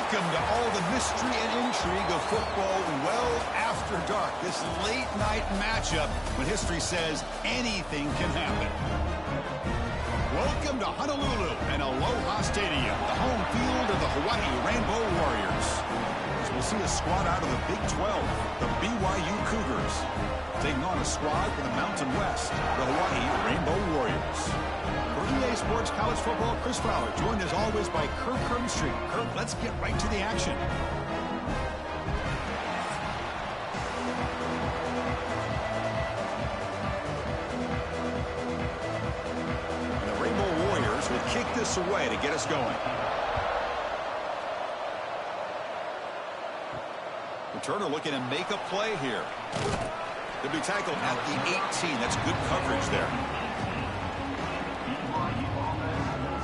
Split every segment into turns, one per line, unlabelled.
Welcome to all the mystery and intrigue of football well after dark. This late-night matchup when history says anything can happen. Welcome to Honolulu and Aloha Stadium, the home field of the Hawaii Rainbow Warriors. As we'll see a squad out of the Big 12, the BYU Cougars, taking on a squad from the Mountain West, the Hawaii Rainbow Warriors. For EA Sports College Football, Chris Fowler, joined as always by Kirk Herbstreit. Kirk, let's get right to the action. And the Rainbow Warriors will kick this away to get us going. Returner looking to make a play here. They'll be tackled at the 18. That's good coverage there.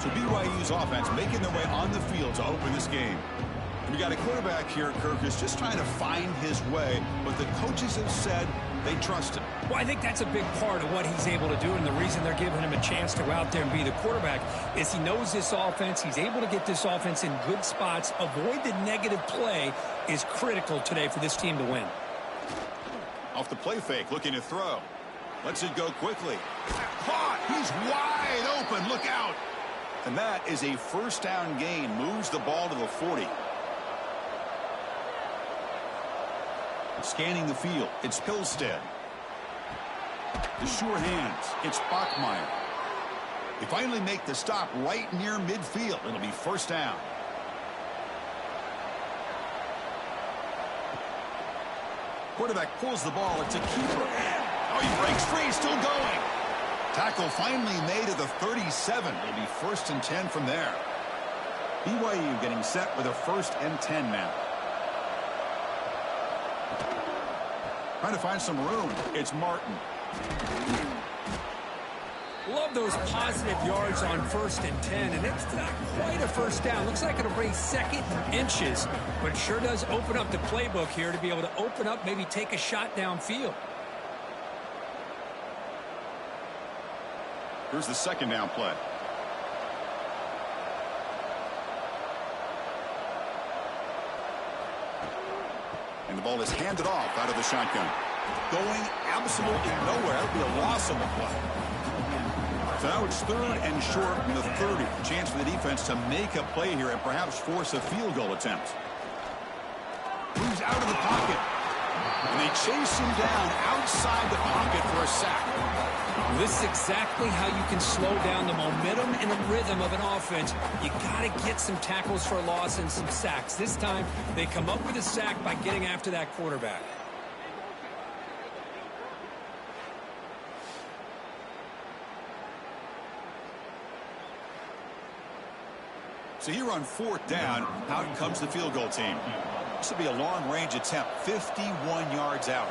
So BYU's offense making their way on the field to open this game. We got a quarterback here, Kirk, who's just trying to find his way, but the coaches have said they trust him.
Well, I think that's a big part of what he's able to do, and the reason they're giving him a chance to go out there and be the quarterback is he knows this offense. He's able to get this offense in good spots. Avoid the negative play is critical today for this team to win.
Off the play fake, looking to throw. Lets it go quickly. Caught! He's wide open. Look out! And that is a first down gain. Moves the ball to the 40. Scanning the field. It's Pilstead. The sure hands. It's Bachmeier. They finally make the stop right near midfield. It'll be first down. Quarterback pulls the ball. It's a keeper. Oh, he breaks free. Still going. Tackle finally made at the 37. It'll be first and 10 from there. BYU getting set with a first and 10 now. Trying to find some room. It's Martin.
Love those positive yards on first and 10, and it's not quite a first down. Looks like it'll bring second inches, but it sure does open up the playbook here to be able to open up, maybe take a shot downfield.
Here's the second down play. And the ball is handed off out of the shotgun. Going absolutely nowhere. That'll be a loss on the play. So now it's third and short from the 30. Chance for the defense to make a play here and perhaps force a field goal attempt. Moves out of the pocket. And they chase him down outside the pocket for a sack.
Well, this is exactly how you can slow down the momentum and the rhythm of an offense. You got to get some tackles for a loss and some sacks. This time, they come up with a sack by getting after that quarterback.
So here on fourth down, out comes the field goal team. This will be a long-range attempt, 51 yards out.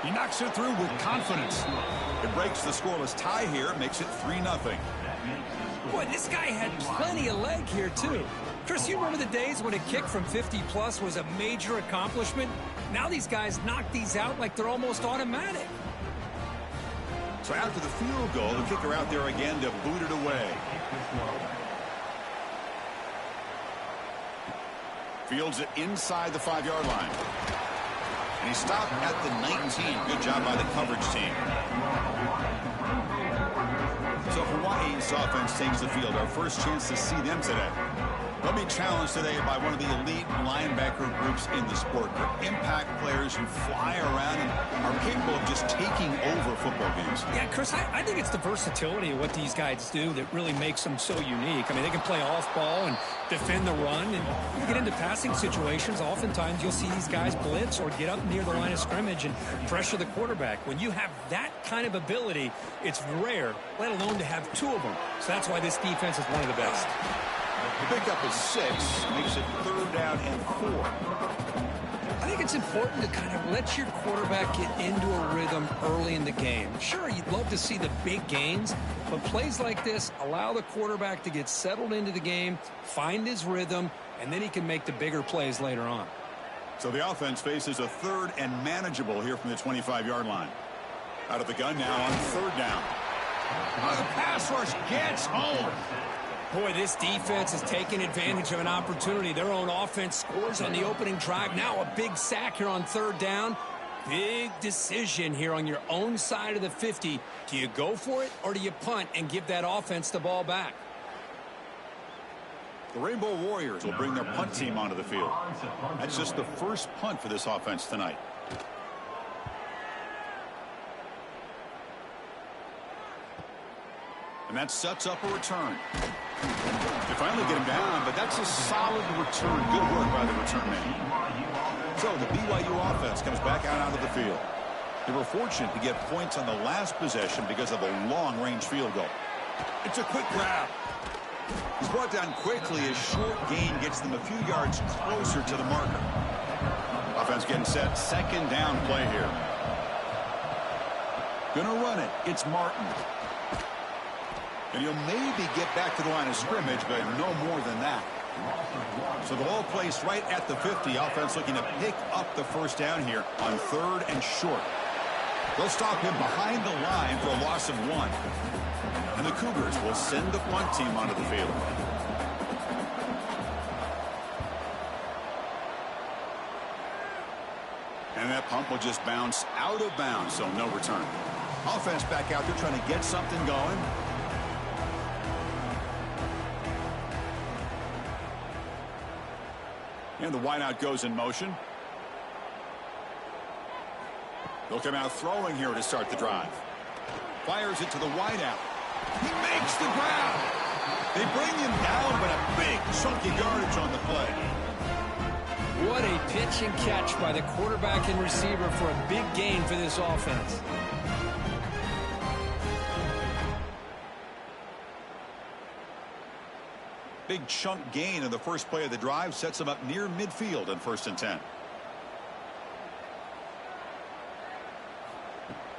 He knocks it through with confidence. It breaks the scoreless tie here, makes it 3-0.
Boy, this guy had plenty of leg here, too. Chris, you remember the days when a kick from 50-plus was a major accomplishment? Now these guys knock these out like they're almost automatic.
So after the field goal, the kicker out there again to boot it away. Fields it inside the 5-yard line. And he stopped at the 19. Good job by the coverage team. So Hawaii's offense takes the field. Our first chance to see them today. They'll be challenged today by one of the elite linebacker groups in the sport. Impact players who fly around and are capable of just taking over football games.
Yeah, Chris, I think it's the versatility of what these guys do that really makes them so unique. I mean, they can play off ball and defend the run. And when you get into passing situations, oftentimes you'll see these guys blitz or get up near the line of scrimmage and pressure the quarterback. When you have that kind of ability, it's rare, let alone to have two of them. So that's why this defense is one of the best.
The pickup is 6, makes it third down and 4.
I think it's important to kind of let your quarterback get into a rhythm early in the game. Sure, you'd love to see the big gains, but plays like this allow the quarterback to get settled into the game, find his rhythm, and then he can make the bigger plays later on.
So the offense faces a third and manageable here from the 25-yard line. Out of the gun now on third down. The pass rush gets home.
Boy, this defense is taking advantage of an opportunity. Their own offense scores on the opening drive. Now a big sack here on third down. Big decision here on your own side of the 50. Do you go for it or do you punt and give that offense the ball back?
The Rainbow Warriors will bring their punt team onto the field. That's just the first punt for this offense tonight. And that sets up a return. They finally get him down, but that's a solid return. Good work by the return man. So the BYU offense comes back out onto the field. They were fortunate to get points on the last possession because of a long-range field goal. It's a quick grab. He's brought down quickly. A short gain gets them a few yards closer to the marker. Offense getting set. Second down play here. Gonna run it. It's Martin. And he'll maybe get back to the line of scrimmage, but no more than that. So the ball placed right at the 50. Offense looking to pick up the first down here on third and short. They'll stop him behind the line for a loss of 1. And the Cougars will send the punt team onto the field. And that punt will just bounce out of bounds, so no return. Offense back out there trying to get something going. And the wideout goes in motion. They'll come out throwing here to start the drive. Fires it to the wideout. He makes the grab. They bring him down, but a big chunky yardage on the play.
What a pitch and catch by the quarterback and receiver for a big gain for this offense.
Big chunk gain in the first play of the drive sets them up near midfield on 1st and 10.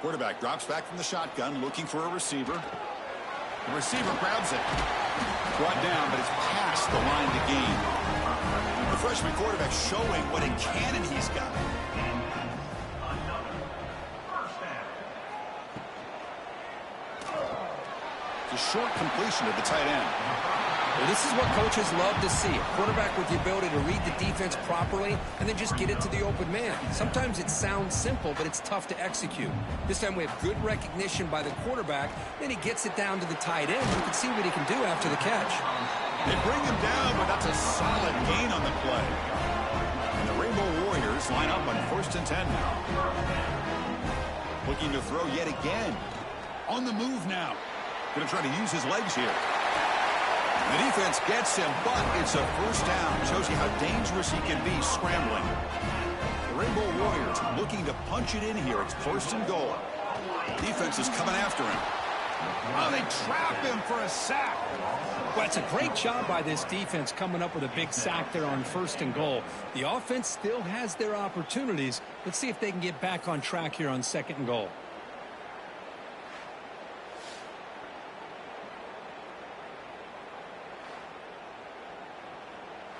Quarterback drops back from the shotgun looking for a receiver. The receiver grabs it. Brought down, but it's past the line to gain. The freshman quarterback showing what a cannon he's got. It's a short completion to the tight end.
Well, this is what coaches love to see. A quarterback with the ability to read the defense properly and then just get it to the open man. Sometimes it sounds simple, but it's tough to execute. This time we have good recognition by the quarterback. Then he gets it down to the tight end. You can see what he can do after the catch.
They bring him down, but that's a solid gain on the play. And the Rainbow Warriors line up on 1st and 10 now. Looking to throw yet again. On the move now. Going to try to use his legs here. The defense gets him, but it's a first down. Shows you how dangerous he can be scrambling. The Rainbow Warriors looking to punch it in here. It's 1st and goal. Defense is coming after him. Oh, they trap him for a sack.
Well, it's a great job by this defense coming up with a big sack there on 1st and goal. The offense still has their opportunities. Let's see if they can get back on track here on 2nd and goal.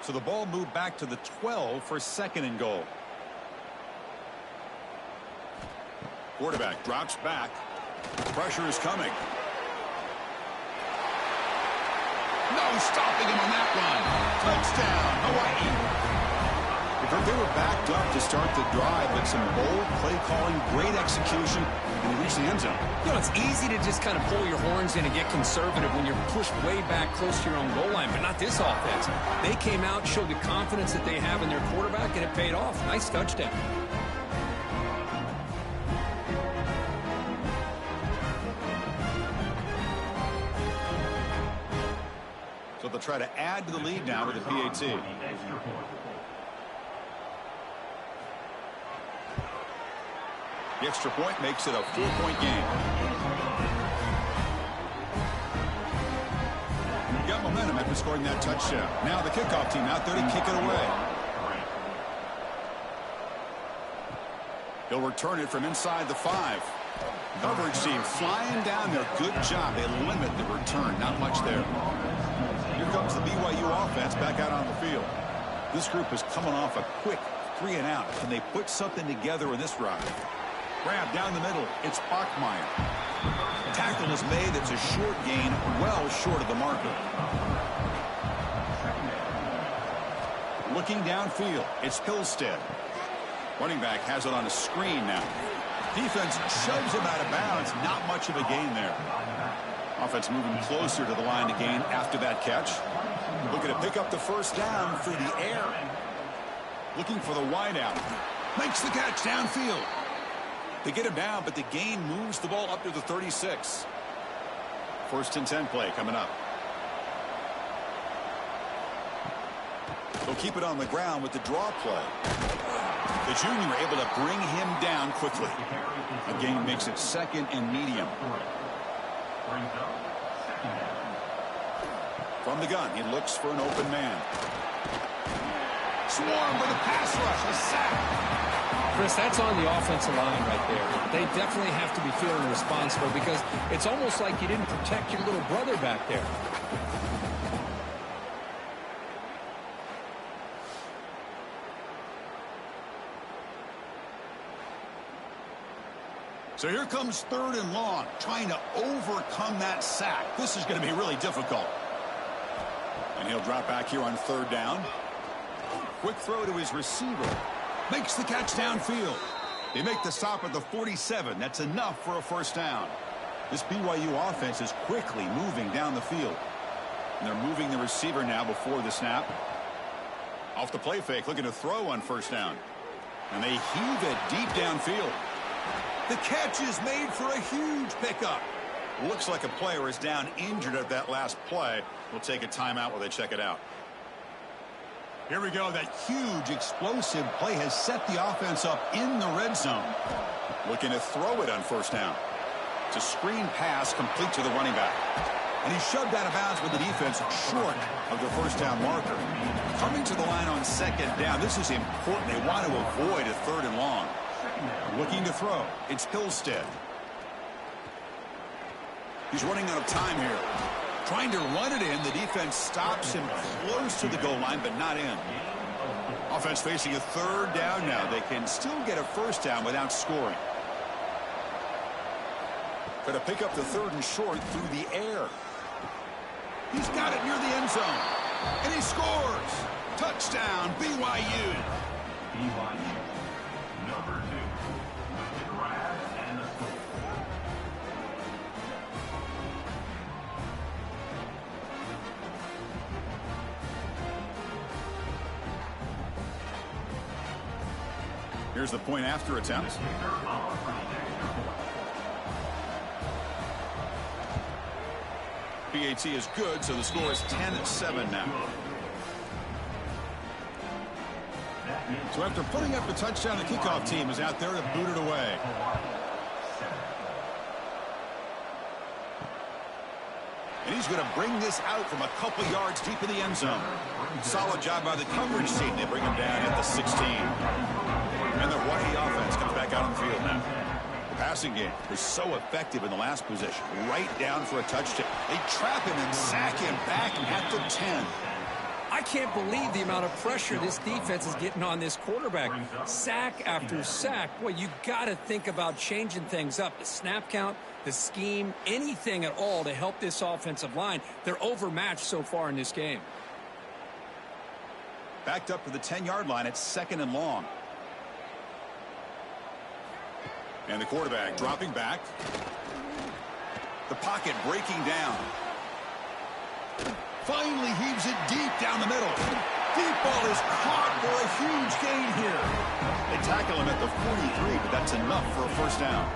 So the ball moved back to the 12 for 2nd and goal. Quarterback drops back. Pressure is coming. No stopping him on that run. Touchdown, Hawaii. They were backed up to start the drive, but some bold play calling, great execution, and they reached the end zone.
You know, it's easy to just kind of pull your horns in and get conservative when you're pushed way back close to your own goal line, but not this offense. They came out, showed the confidence that they have in their quarterback, and it paid off. Nice touchdown.
So they'll try to add to the lead now with the PAT. The extra point makes it a 4-point game. Got momentum after scoring that touchdown. Now the kickoff team out there to kick it away. He'll return it from inside the 5. Coverage team flying down there. Good job. They limit the return. Not much there. Here comes the BYU offense back out on the field. This group is coming off a quick 3 and out. Can they put something together in this drive? Grab down the middle. It's Bachmeyer. Tackle is made. That's a short gain, well short of the marker. Looking downfield, it's Hillstead. Running back has it on a screen now. Defense shoves him out of bounds. Not much of a gain there. Offense moving closer to the line to gain after that catch. Looking to pick up the first down through the air. Looking for the wideout. Makes the catch downfield. They get him down, but the gain moves the ball up to the 36. First and 10 play coming up. They'll keep it on the ground with the draw play. The junior able to bring him down quickly. The gain makes it second and medium. From the gun, he looks for an open man. Swarm with a pass rush, a sack.
Chris, that's on the offensive line right there. They definitely have to be feeling responsible because it's almost like you didn't protect your little brother back there.
So here comes third and long, trying to overcome that sack. This is going to be really difficult. And he'll drop back here on third down. Quick throw to his receiver. Makes the catch downfield. They make the stop at the 47. That's enough for a first down. This BYU offense is quickly moving down the field. And they're moving the receiver now before the snap. Off the play fake, looking to throw on first down. And they heave it deep downfield. The catch is made for a huge pickup. Looks like a player is down injured at that last play. We'll take a timeout while they check it out. Here we go. That huge explosive play has set the offense up in the red zone. Looking to throw it on first down. It's a screen pass complete to the running back. And he's shoved out of bounds with the defense short of the first down marker. Coming to the line on second down. This is important. They want to avoid a third and long. Looking to throw. It's Hillstead. He's running out of time here. Trying to run it in. The defense stops him close to the goal line, but not in. Offense facing a third down now. They can still get a first down without scoring. Got to pick up the third and short through the air. He's got it near the end zone. And he scores. Touchdown, BYU.
BYU, number 2.
Here's the point after attempt. PAT is good, so the score is 10-7 now. So after putting up the touchdown, the kickoff team is out there to boot it away. And he's going to bring this out from a couple yards deep in the end zone. Solid job by the coverage team. They bring him down at the 16. And the Hawaii offense comes back out on the field now. The passing game was so effective in the last possession. Right down for a touchdown. They trap him and sack him back at the 10.
I can't believe the amount of pressure this defense is getting on this quarterback. Sack after sack. Boy, you got to think about changing things up. The snap count, the scheme, anything at all to help this offensive line. They're overmatched so far in this game.
Backed up to the 10-yard line. It's second and long. And the quarterback dropping back. The pocket breaking down. Finally heaves it deep down the middle. Deep ball is caught for a huge gain here. They tackle him at the 43, but that's enough for a first down.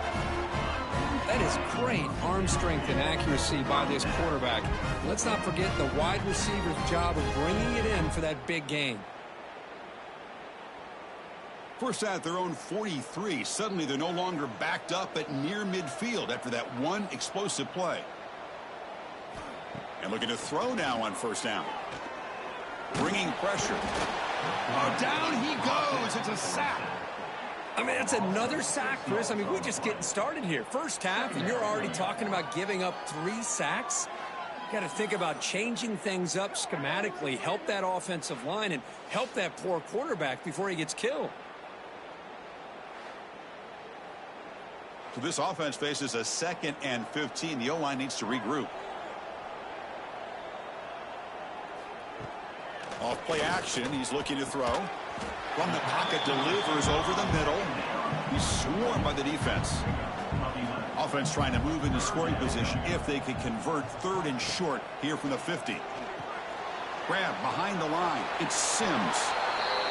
That is great arm strength and accuracy by this quarterback. Let's not forget the wide receiver's job of bringing it in for that big gain.
First at their own 43. Suddenly they're no longer backed up at near midfield after that one explosive play. And looking to throw now on first down. Bringing pressure. Oh, down he goes. It's a sack.
I mean, that's another sack, Chris. I mean, we're just getting started here. First half, and you're already talking about giving up 3 sacks. Got to think about changing things up schematically, help that offensive line, and help that poor quarterback before he gets killed.
So this offense faces a 2nd and 15. The O-line needs to regroup. Off play action. He's looking to throw. From the pocket, delivers over the middle. He's swarmed by the defense. Offense trying to move into scoring position if they can convert 3rd and short here from the 50. Grab behind the line. It's Sims.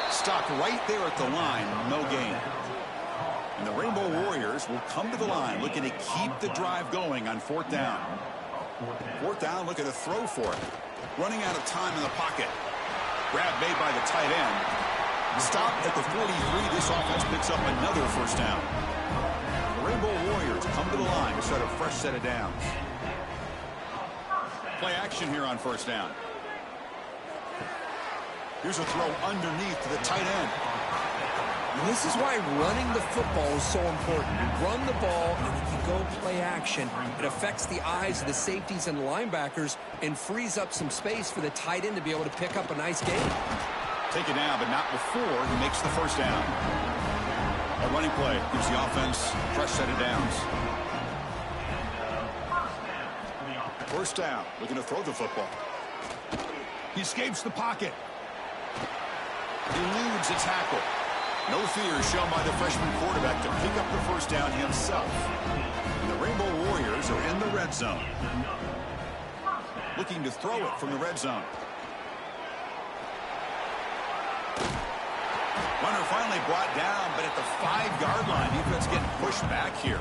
Stopped right there at the line. No gain. And the Rainbow Warriors will come to the line looking to keep the drive going on 4th down. 4th down, looking to throw for it. Running out of time in the pocket. Grab made by the tight end. Stop at the 43. This offense picks up another 1st down. The Rainbow Warriors come to the line to start a fresh set of downs. Play action here on 1st down. Here's a throw underneath to the tight end.
And this is why running the football is so important. You run the ball, and if you go play action, it affects the eyes of the safeties and the linebackers and frees up some space for the tight end to be able to pick up a nice gain.
Take it down, but not before he makes the 1st down. A running play gives the offense a fresh set of downs. 1st down, looking to throw the football. He escapes the pocket. Eludes a tackle. No fear shown by the freshman quarterback to pick up the 1st down himself. And the Rainbow Warriors are in the red zone. Looking to throw it from the red zone. Runner finally brought down, but at the 5-yard line, defense getting pushed back here.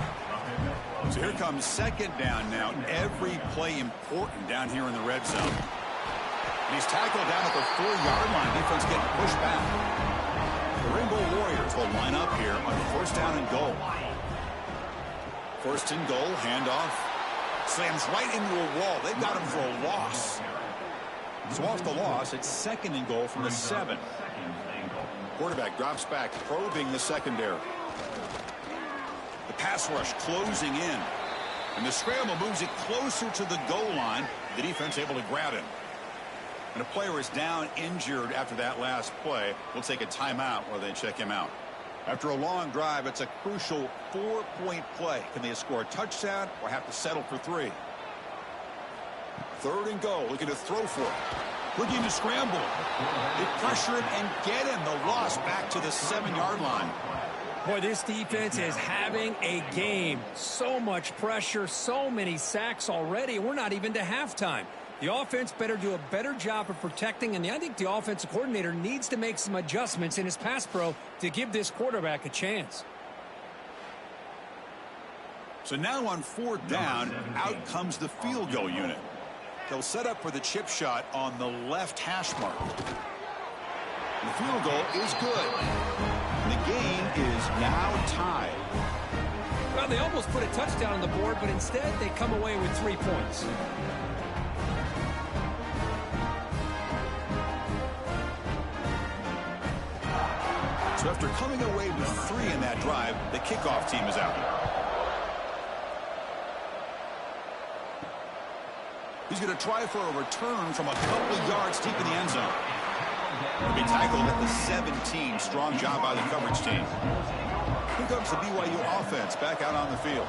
So here comes 2nd down now. Every play important down here in the red zone. And he's tackled down at the 4-yard line. Defense getting pushed back. The Rainbow Warriors will line up here on 1st down and goal. 1st and goal, handoff. Slams right into a wall. They've got him for a loss. So off the loss, it's 2nd and goal from the 7. Quarterback drops back, probing the secondary. The pass rush closing in. And the scramble moves it closer to the goal line. The defense able to grab him. And a player is down injured after that last play. We'll take a timeout while they check him out. After a long drive, it's a crucial 4-point play. Can they score a touchdown or have to settle for 3? 3rd and goal, looking to throw for it. Looking to scramble. They pressure him and get him. The loss back to the 7-yard line.
Boy, this defense is having a game. So much pressure, so many sacks already. We're not even to halftime. The offense better do a better job of protecting, and I think the offensive coordinator needs to make some adjustments in his pass pro to give this quarterback a chance.
So now on 4th down, out comes the field goal unit. They'll set up for the chip shot on the left hash mark. The field goal is good. And the game is now tied.
Well, they almost put a touchdown on the board, but instead they come away with 3 points.
So after coming away with 3 in that drive, the kickoff team is out. He's going to try for a return from a couple of yards deep in the end zone. He'll be tackled at the 17. Strong job by the coverage team. Here comes the BYU offense back out on the field.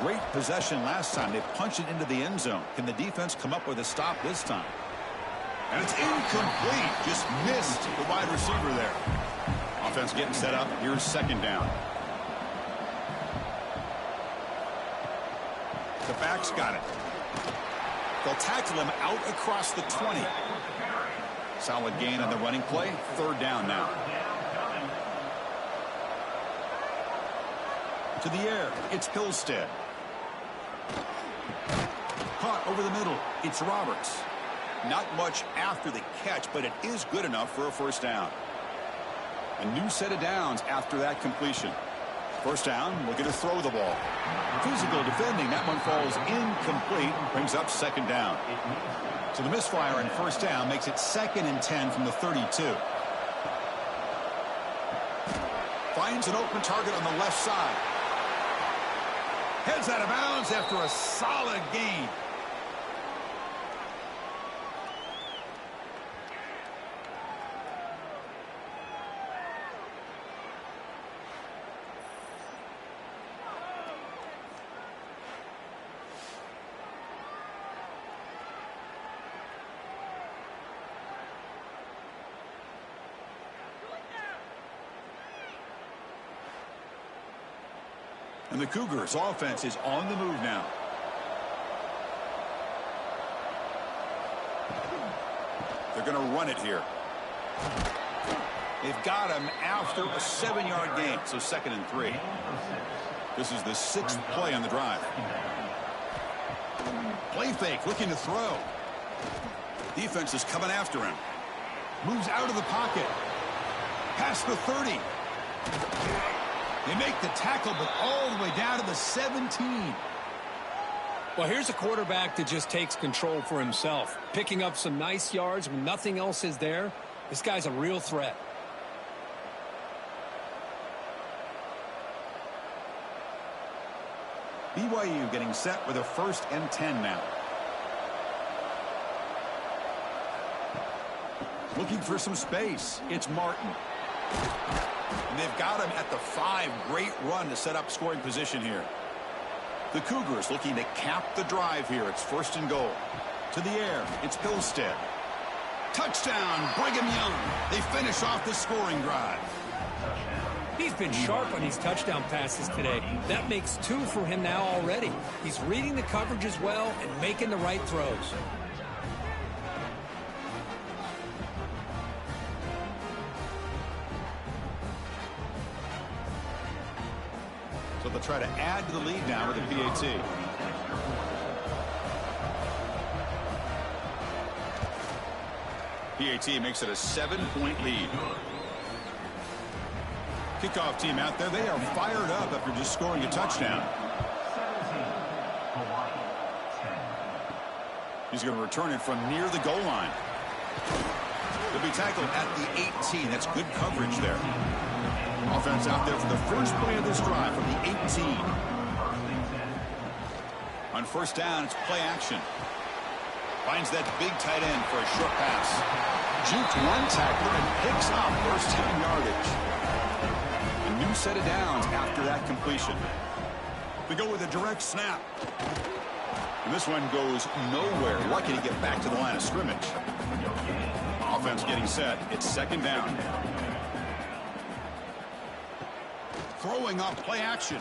Great possession last time. They punched it into the end zone. Can the defense come up with a stop this time? And it's incomplete. Just missed the wide receiver there. Offense getting set up. Here's 2nd down. The back's got it. They'll tackle him out across the 20. Solid gain on the running play. 3rd down now. To the air. It's Hillstead. Caught over the middle. It's Roberts. Not much after the catch, but it is good enough for a 1st down. A new set of downs after that completion. 1st down, looking to throw the ball. Physical defending. That one falls incomplete. Brings up 2nd down. So the misfire on 1st down makes it 2nd and 10 from the 32. Finds an open target on the left side. Heads out of bounds after a solid gain. And the Cougars' offense is on the move now. They're going to run it here. They've got him after a 7-yard gain, so 2nd and 3. This is the 6th play on the drive. Play fake, looking to throw. Defense is coming after him. Moves out of the pocket. Past the 30. They make the tackle, but all the way down to the 17.
Well, here's a quarterback that just takes control for himself, picking up some nice yards when nothing else is there. This guy's a real threat.
BYU getting set with a 1st and 10 now. Looking for some space. It's Martin. And they've got him at the 5. Great run to set up scoring position here. The Cougars looking to cap the drive here. It's 1st and goal. To the air. It's Pilstead. Touchdown, Brigham Young. They finish off the scoring drive.
He's been sharp on these touchdown passes today. That makes 2 for him now already. He's reading the coverage as well and making the right throws.
So they'll try to add to the lead now with the PAT. PAT makes it a 7-point lead. Kickoff team out there. They are fired up after just scoring a touchdown. He's going to return it from near the goal line. They'll be tackled at the 18. That's good coverage there. Offense out there for the first play of this drive from the 18. On 1st down, it's play action. Finds that big tight end for a short pass. Juked one tackler and picks up 1st down yardage. A new set of downs after that completion. They go with a direct snap. And this one goes nowhere. Lucky to get back to the line of scrimmage. Offense getting set. It's 2nd down. Throwing off play action.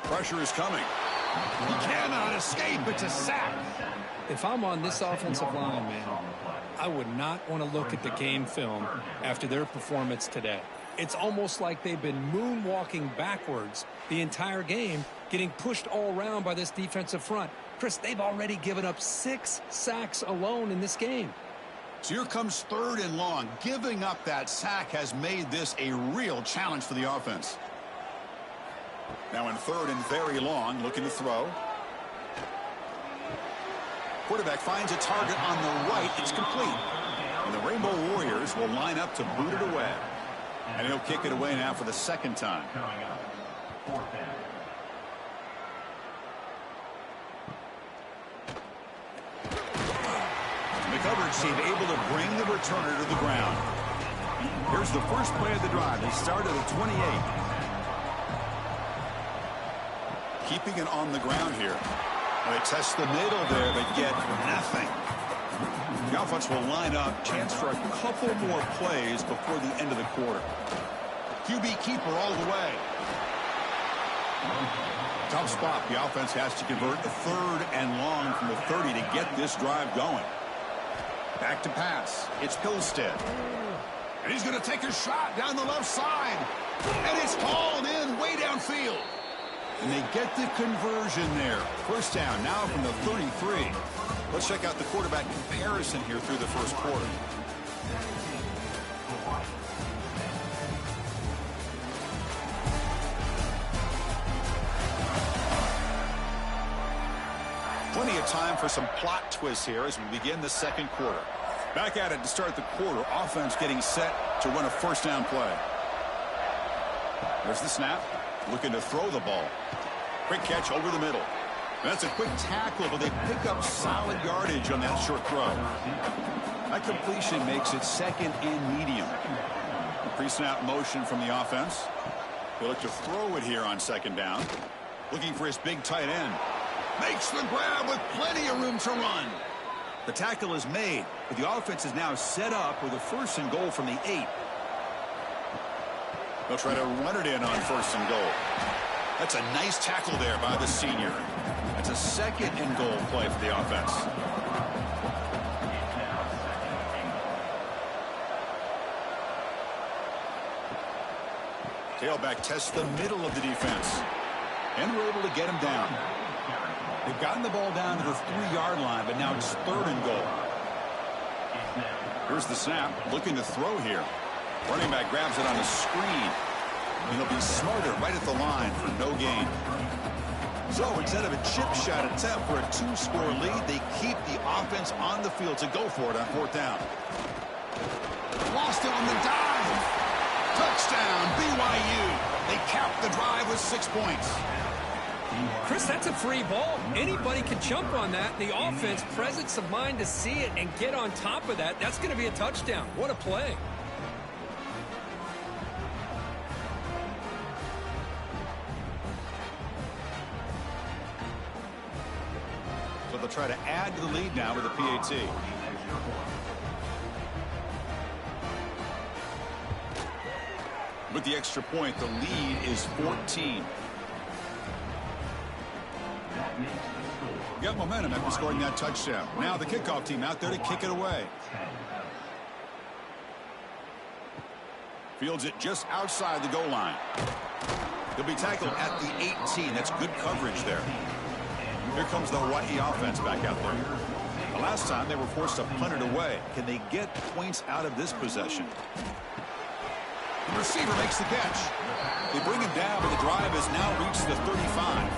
Pressure is coming. He cannot escape. It's a sack.
If I'm on this offensive line, man, I would not want to look at the game film after their performance today. It's almost like they've been moonwalking backwards the entire game, getting pushed all around by this defensive front. Chris, they've already given up 6 sacks alone in this game.
So here comes 3rd and long. Giving up that sack has made this a real challenge for the offense. Now in 3rd and very long, looking to throw. Quarterback finds a target on the right. It's complete. And the Rainbow Warriors will line up to boot it away. And he'll kick it away now for the 2nd time. The coverage team able to bring the returner to the ground. Here's the first play of the drive. They start at the 28. Keeping it on the ground here. They test the middle there, but get nothing. The offense will line up. Chance for a couple more plays before the end of the quarter. QB keeper all the way. Tough spot. The offense has to convert the 3rd and long from the 30 to get this drive going. Back to pass. It's Pilstead. And he's going to take a shot down the left side. And it's hauled in way downfield. And they get the conversion there. 1st down now from the 33. Let's check out the quarterback comparison here through the 1st quarter. Plenty of time for some plot twists here as we begin the 2nd quarter. Back at it to start the quarter. Offense getting set to run a 1st down play. There's the snap. Looking to throw the ball. Quick catch over the middle. That's a quick tackle, but they pick up solid yardage on that short throw. That completion makes it 2nd and medium. Pre-snap motion from the offense. They look to throw it here on 2nd down. Looking for his big tight end. Makes the grab with plenty of room to run. The tackle is made, but the offense is now set up with a 1st and goal from the 8. They'll try to run it in on 1st and goal. That's a nice tackle there by the senior. That's a 2nd and goal play for the offense. Tailback tests the middle of the defense. And we're able to get him down. They've gotten the ball down to the 3-yard line, but now it's 3rd and goal. Here's the snap, looking to throw here. Running back grabs it on a screen. And he'll be smarter right at the line for no gain. So instead of a chip shot attempt for a 2-score lead, they keep the offense on the field to go for it on 4th down. Lost it on the dive. Touchdown, BYU. They cap the drive with 6 points.
Chris, that's a free ball. Anybody can jump on that. The offense, presence of mind to see it and get on top of that. That's going to be a touchdown. What a play.
So they'll try to add to the lead now with a PAT. With the extra point, the lead is 14. Got momentum after scoring that touchdown. Now the kickoff team out there to kick it away. Fields it just outside the goal line. He'll be tackled at the 18. That's good coverage there. Here comes the Hawaii offense back out there. The last time they were forced to punt it away. Can they get points out of this possession? The receiver makes the catch. They bring him down, but the drive has now reached the 35.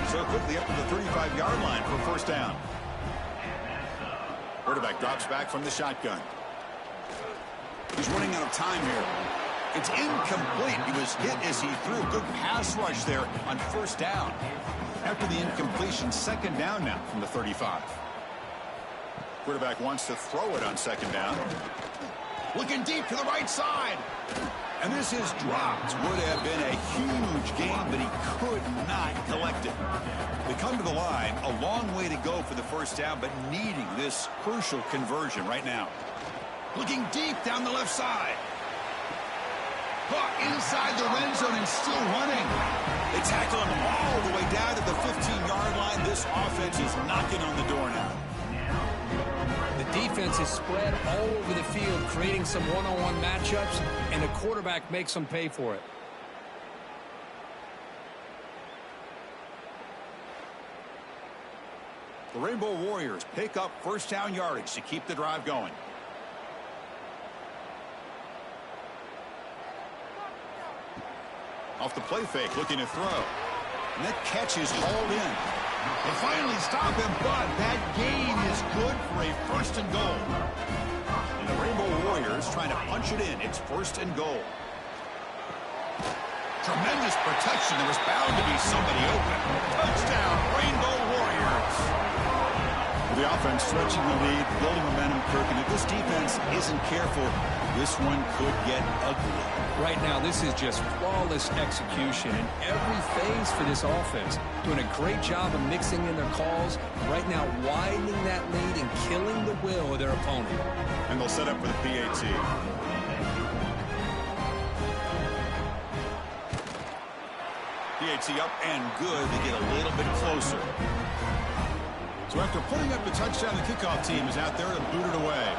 So quickly up to the 35-yard line for 1st down. Quarterback drops back from the shotgun. He's running out of time here. It's incomplete. He was hit as he threw. Good pass rush there on 1st down. After the incompletion, 2nd down now from the 35. Quarterback wants to throw it on 2nd down. Looking deep to the right side. And this is dropped. Would have been a huge gain, but he could not collect it. They come to the line, a long way to go for the 1st down, but needing this crucial conversion right now. Looking deep down the left side. Caught inside the red zone and still running. They tackle him all the way down to the 15-yard line. This offense is knocking on the door now.
The defense is spread all over the field, creating some one-on-one matchups, and the quarterback makes them pay for it.
The Rainbow Warriors pick up 1st down yardage to keep the drive going. Off the play fake, looking to throw. And that catch is hauled in. They finally stop him, but that gain is good for a 1st and goal. And the Rainbow Warriors trying to punch it in. It's 1st and goal. Tremendous protection. There was bound to be somebody open. Touchdown, Rainbow Warriors. The offense stretching the lead, building momentum, Kirk. And if this defense isn't careful, this one could get ugly.
Right now, this is just flawless execution in every phase for this offense. Doing a great job of mixing in their calls. Right now, widening that lead and killing the will of their opponent.
And they'll set up for the PAT. PAT up and good. They get a little bit closer. So after putting up the touchdown, the kickoff team is out there to boot it away.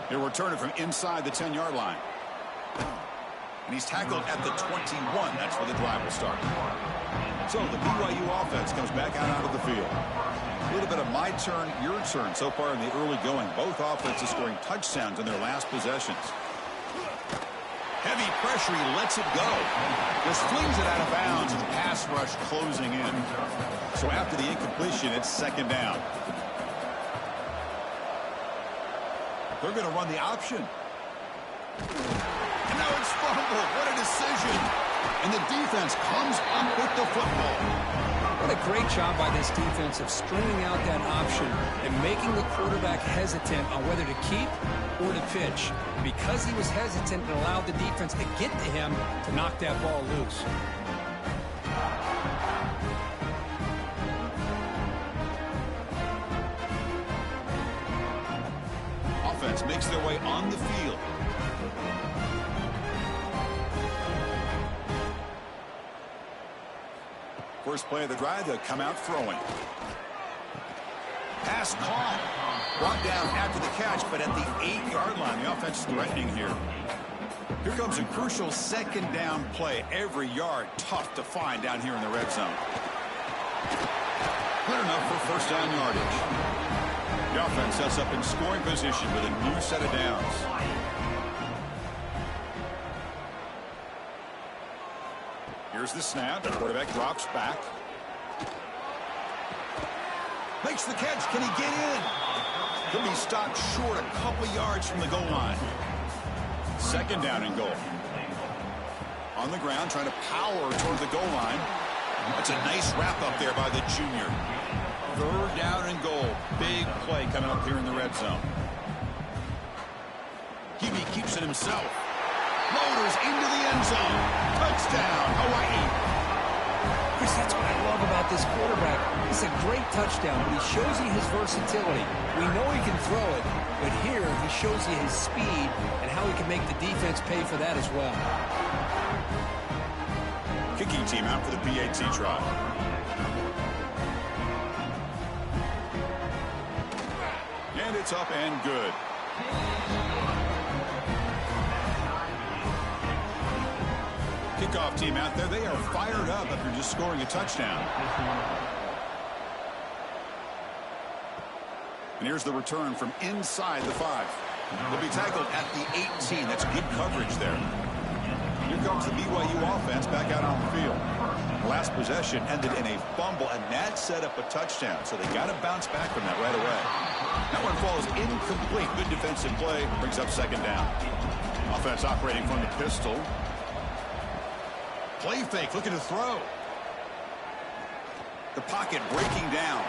He'll return it from inside the 10-yard line. And he's tackled at the 21. That's where the drive will start. So the BYU offense comes back out onto the field. A little bit of my turn, your turn so far in the early going. Both offenses scoring touchdowns in their last possessions. Heavy pressure, he lets it go. Just flings it out of bounds with the pass rush closing in. So after the incompletion, it's 2nd down. They're going to run the option. And now it's fumbled. What a decision. And the defense comes up with the football.
What a great job by this defense of stringing out that option and making the quarterback hesitant on whether to keep or to pitch. Because he was hesitant, it allowed the defense to get to him to knock that ball loose.
offense makes their way on the field. First play of the drive, they'll come out throwing. Pass caught. Brought down after the catch, but at the 8-yard line, the offense is threatening here. Here comes a crucial second down play. Every yard tough to find down here in the red zone. Good enough for first down yardage. The offense sets up in scoring position with a new set of downs. Here's the snap. The quarterback drops back. Makes the catch. Can he get in? Could be stopped short a couple yards from the goal line. Second down and goal. On the ground, trying to power toward the goal line. That's a nice wrap up there by the junior. Third down and goal. Big play coming up here in the red zone. Hebe keeps it himself. Loaders into the end zone. Touchdown, Hawaii.
Chris, that's what I love about this quarterback. It's a great touchdown, but he shows you his versatility. We know he can throw it, but here he shows you his speed and how he can make the defense pay for that as well.
Kicking team out for the PAT try. And it's up and good. Kickoff team out there. They are fired up after just scoring a touchdown. And here's the return from inside the 5. They'll be tackled at the 18. That's good coverage there. Here comes the BYU offense back out on the field. Last possession ended in a fumble, and that set up a touchdown. So they got to bounce back from that right away. That one falls incomplete. Good defensive play. Brings up second down. Offense operating from the pistol. Play fake, looking to throw. The pocket breaking down.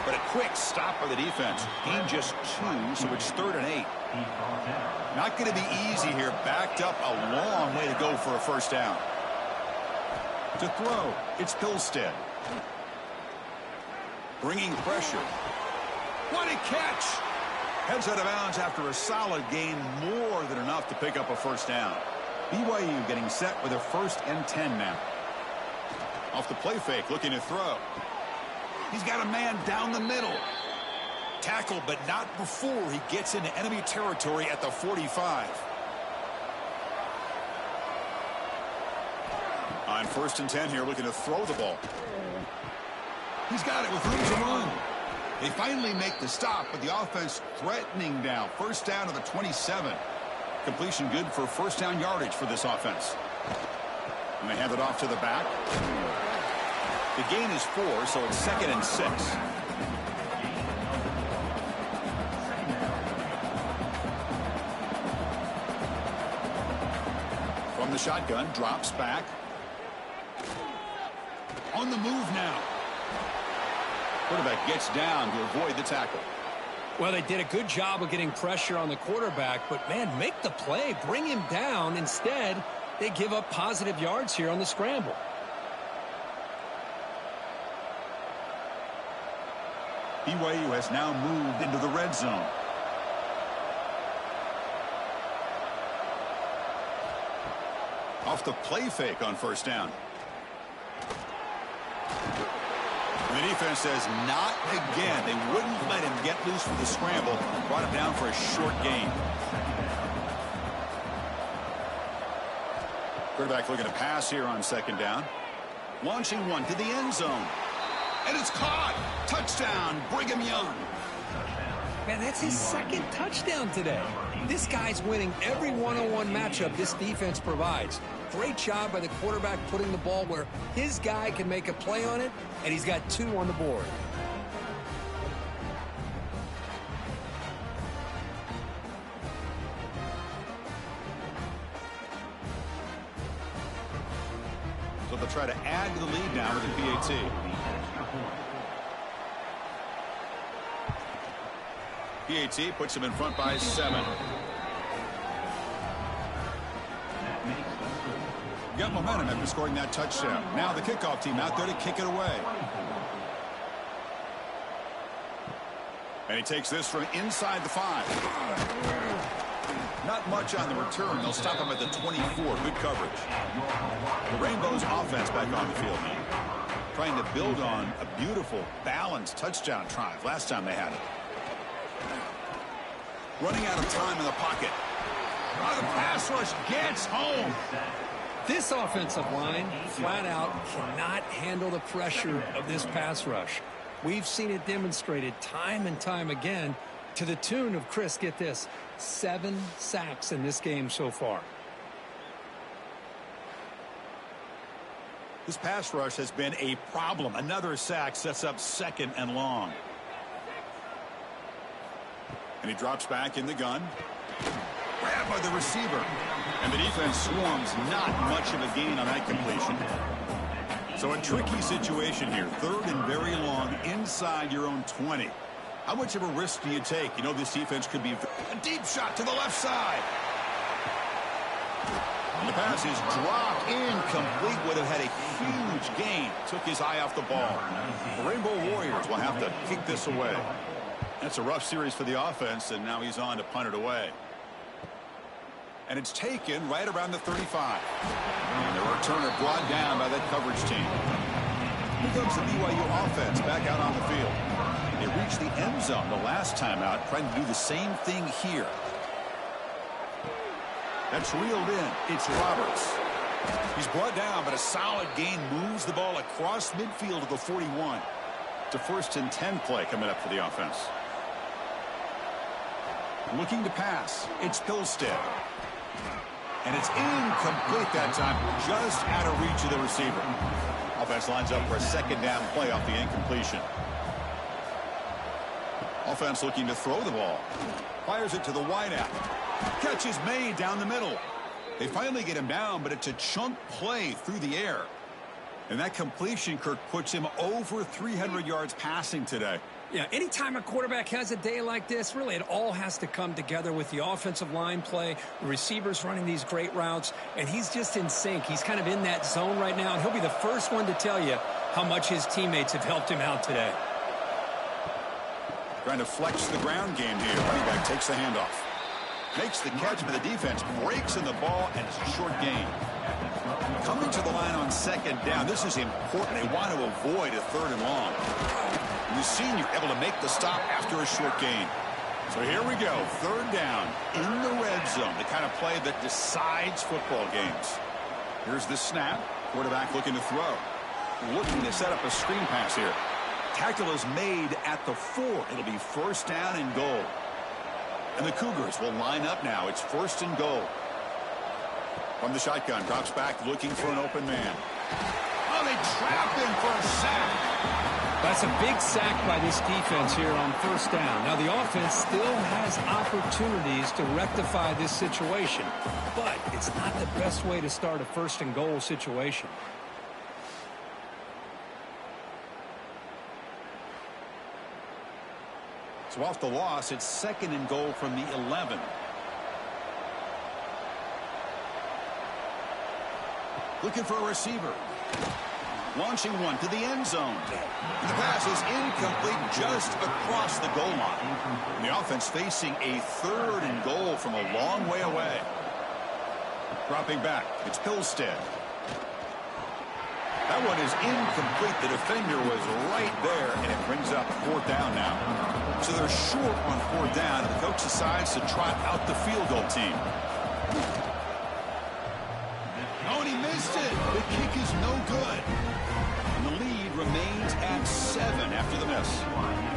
But a quick stop by the defense. Gain just 2, so it's 3rd and 8. Not going to be easy here. Backed up a long way to go for a first down. To throw, it's Pilstead. Bringing pressure. What a catch! Heads out of bounds after a solid gain. More than enough to pick up a first down. BYU getting set with a 1st and 10 now. Off the play fake, looking to throw. He's got a man down the middle. Tackled, but not before he gets into enemy territory at the 45. On 1st and 10 here, looking to throw the ball. He's got it with room to run. They finally make the stop, but the offense threatening down. First down to the 27. Completion good for first down yardage for this offense. And they hand it off to the back. The gain is 4, so it's 2nd and 6. From the shotgun, drops back. On the move now. Quarterback gets down to avoid the tackle.
Well, they did a good job of getting pressure on the quarterback, but, man, make the play. Bring him down. Instead, they give up positive yards here on the scramble.
BYU has now moved into the red zone. Off the play fake on first down. And the defense says not again. They wouldn't let him get loose for the scramble. Brought him down for a short gain. Quarterback looking to pass here on second down. Launching one to the end zone. And it's caught. Touchdown, Brigham Young.
Man, that's his 2nd touchdown today. This guy's winning every one-on-one matchup this defense provides. Great job by the quarterback putting the ball where his guy can make a play on it, and he's got 2 on the board.
So they'll try to add to the lead now with the PAT. PAT puts him in front by 7. Got momentum after scoring that touchdown. Now the kickoff team out there to kick it away. And he takes this from inside the 5. Not much on the return. They'll stop him at the 24. Good coverage. The Rainbows offense back on the field now. Trying to build on a beautiful, balanced touchdown drive last time they had it. Running out of time in the pocket. Oh, the pass rush gets home.
This offensive line, flat out, cannot handle the pressure of this pass rush. We've seen it demonstrated time and time again to the tune of, Chris, get this, 7 sacks in this game so far.
This pass rush has been a problem. Another sack sets up 2nd and long. And he drops back in the gun. Grabbed by the receiver. And the defense swarms. Not much of a gain on that completion. So a tricky situation here. 3rd and very long inside your own 20. How much of a risk do you take? You know this defense could be a deep shot to the left side. And the pass is dropped incomplete. Would have had a huge gain. Took his eye off the ball. The Rainbow Warriors will have to kick this away. That's a rough series for the offense, and now he's on to punt it away. And it's taken right around the 35. And the returner brought down by that coverage team. Here comes the BYU offense back out on the field. They reached the end zone the last time out, trying to do the same thing here. That's reeled in. It's Roberts. He's brought down, but a solid gain moves the ball across midfield to the 41. It's a 1st and 10 play coming up for the offense. Looking to pass. It's Pilstead. And it's incomplete that time, just out of reach of the receiver. Offense lines up for a 2nd down play off the incompletion. Offense looking to throw the ball. Fires it to the wideout. Catch is made down the middle. They finally get him down, but it's a chunk play through the air. And that completion, Kirk, puts him over 300 yards passing today.
Yeah, anytime a quarterback has a day like this, really it all has to come together with the offensive line play, the receivers running these great routes, and he's just in sync. He's kind of in that zone right now, and he'll be the first one to tell you how much his teammates have helped him out today.
Trying to flex the ground game here. Running back takes the handoff. Makes the catch, but the defense breaks in the ball, and it's a short gain. Coming to the line on 2nd down. This is important. They want to avoid a 3rd and long. And the senior able to make the stop after a short gain. So here we go. 3rd down in the red zone. The kind of play that decides football games. Here's the snap. Quarterback looking to throw. Looking to set up a screen pass here. Tackle is made at the 4. It'll be 1st down and goal. And the Cougars will line up now. It's 1st and goal. From the shotgun, drops back looking for an open man. Oh, they trap him for a sack.
That's a big sack by this defense here on 1st down. Now, the offense still has opportunities to rectify this situation, but it's not the best way to start a 1st and goal situation.
So off the loss, it's 2nd and goal from the 11. Looking for a receiver. Launching one to the end zone. And the pass is incomplete just across the goal line. And the offense facing a 3rd and goal from a long way away. Dropping back, it's Pilstead. That one is incomplete. The defender was right there, and it brings up 4th down now. So they're short on 4th down, and the coach decides to trot out the field goal team. Oh, and he missed it. The kick is no good. And the lead remains at 7 after the miss.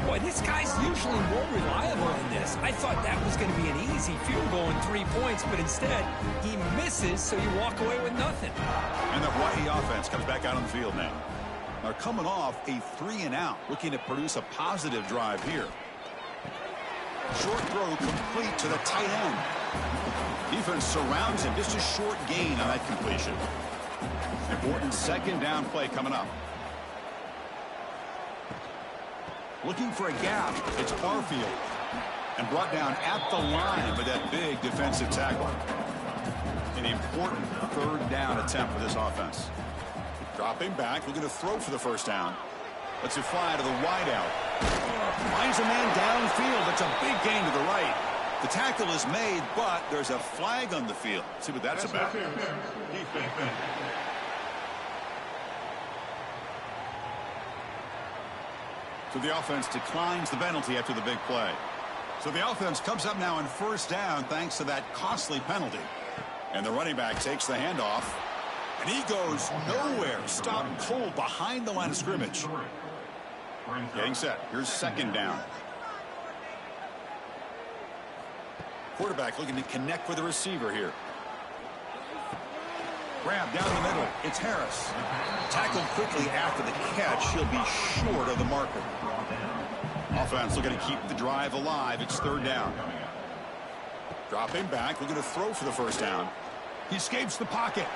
Boy, this guy's usually more reliable than this. I thought that was going to be an easy field goal in 3 points, but instead, he misses, so you walk away with nothing.
And the Hawaii offense comes back out on the field now. They're coming off a 3-and-out, looking to produce a positive drive here. Short throw complete to the tight end. Defense surrounds him. Just a short gain on that completion. Important 2nd down play coming up. Looking for a gap. It's Barfield. And brought down at the line with that big defensive tackle. An important 3rd down attempt for this offense. Dropping back, looking to throw for the 1st down. Lets it fly to the wideout. Finds a man downfield. It's a big gain to the right. The tackle is made, but there's a flag on the field. See what that's about. So the offense declines the penalty after the big play. So the offense comes up now on first down thanks to that costly penalty. And the running back takes the handoff. And he goes nowhere. Stopped cold behind the line of scrimmage. Getting set. Here's second down. Quarterback looking to connect with the receiver here. Grab down the middle. It's Harris. Tackled quickly after the catch. He'll be short of the marker. Offense looking to keep the drive alive. It's third down. Dropping back. Looking to throw for the first down. He escapes the pocket.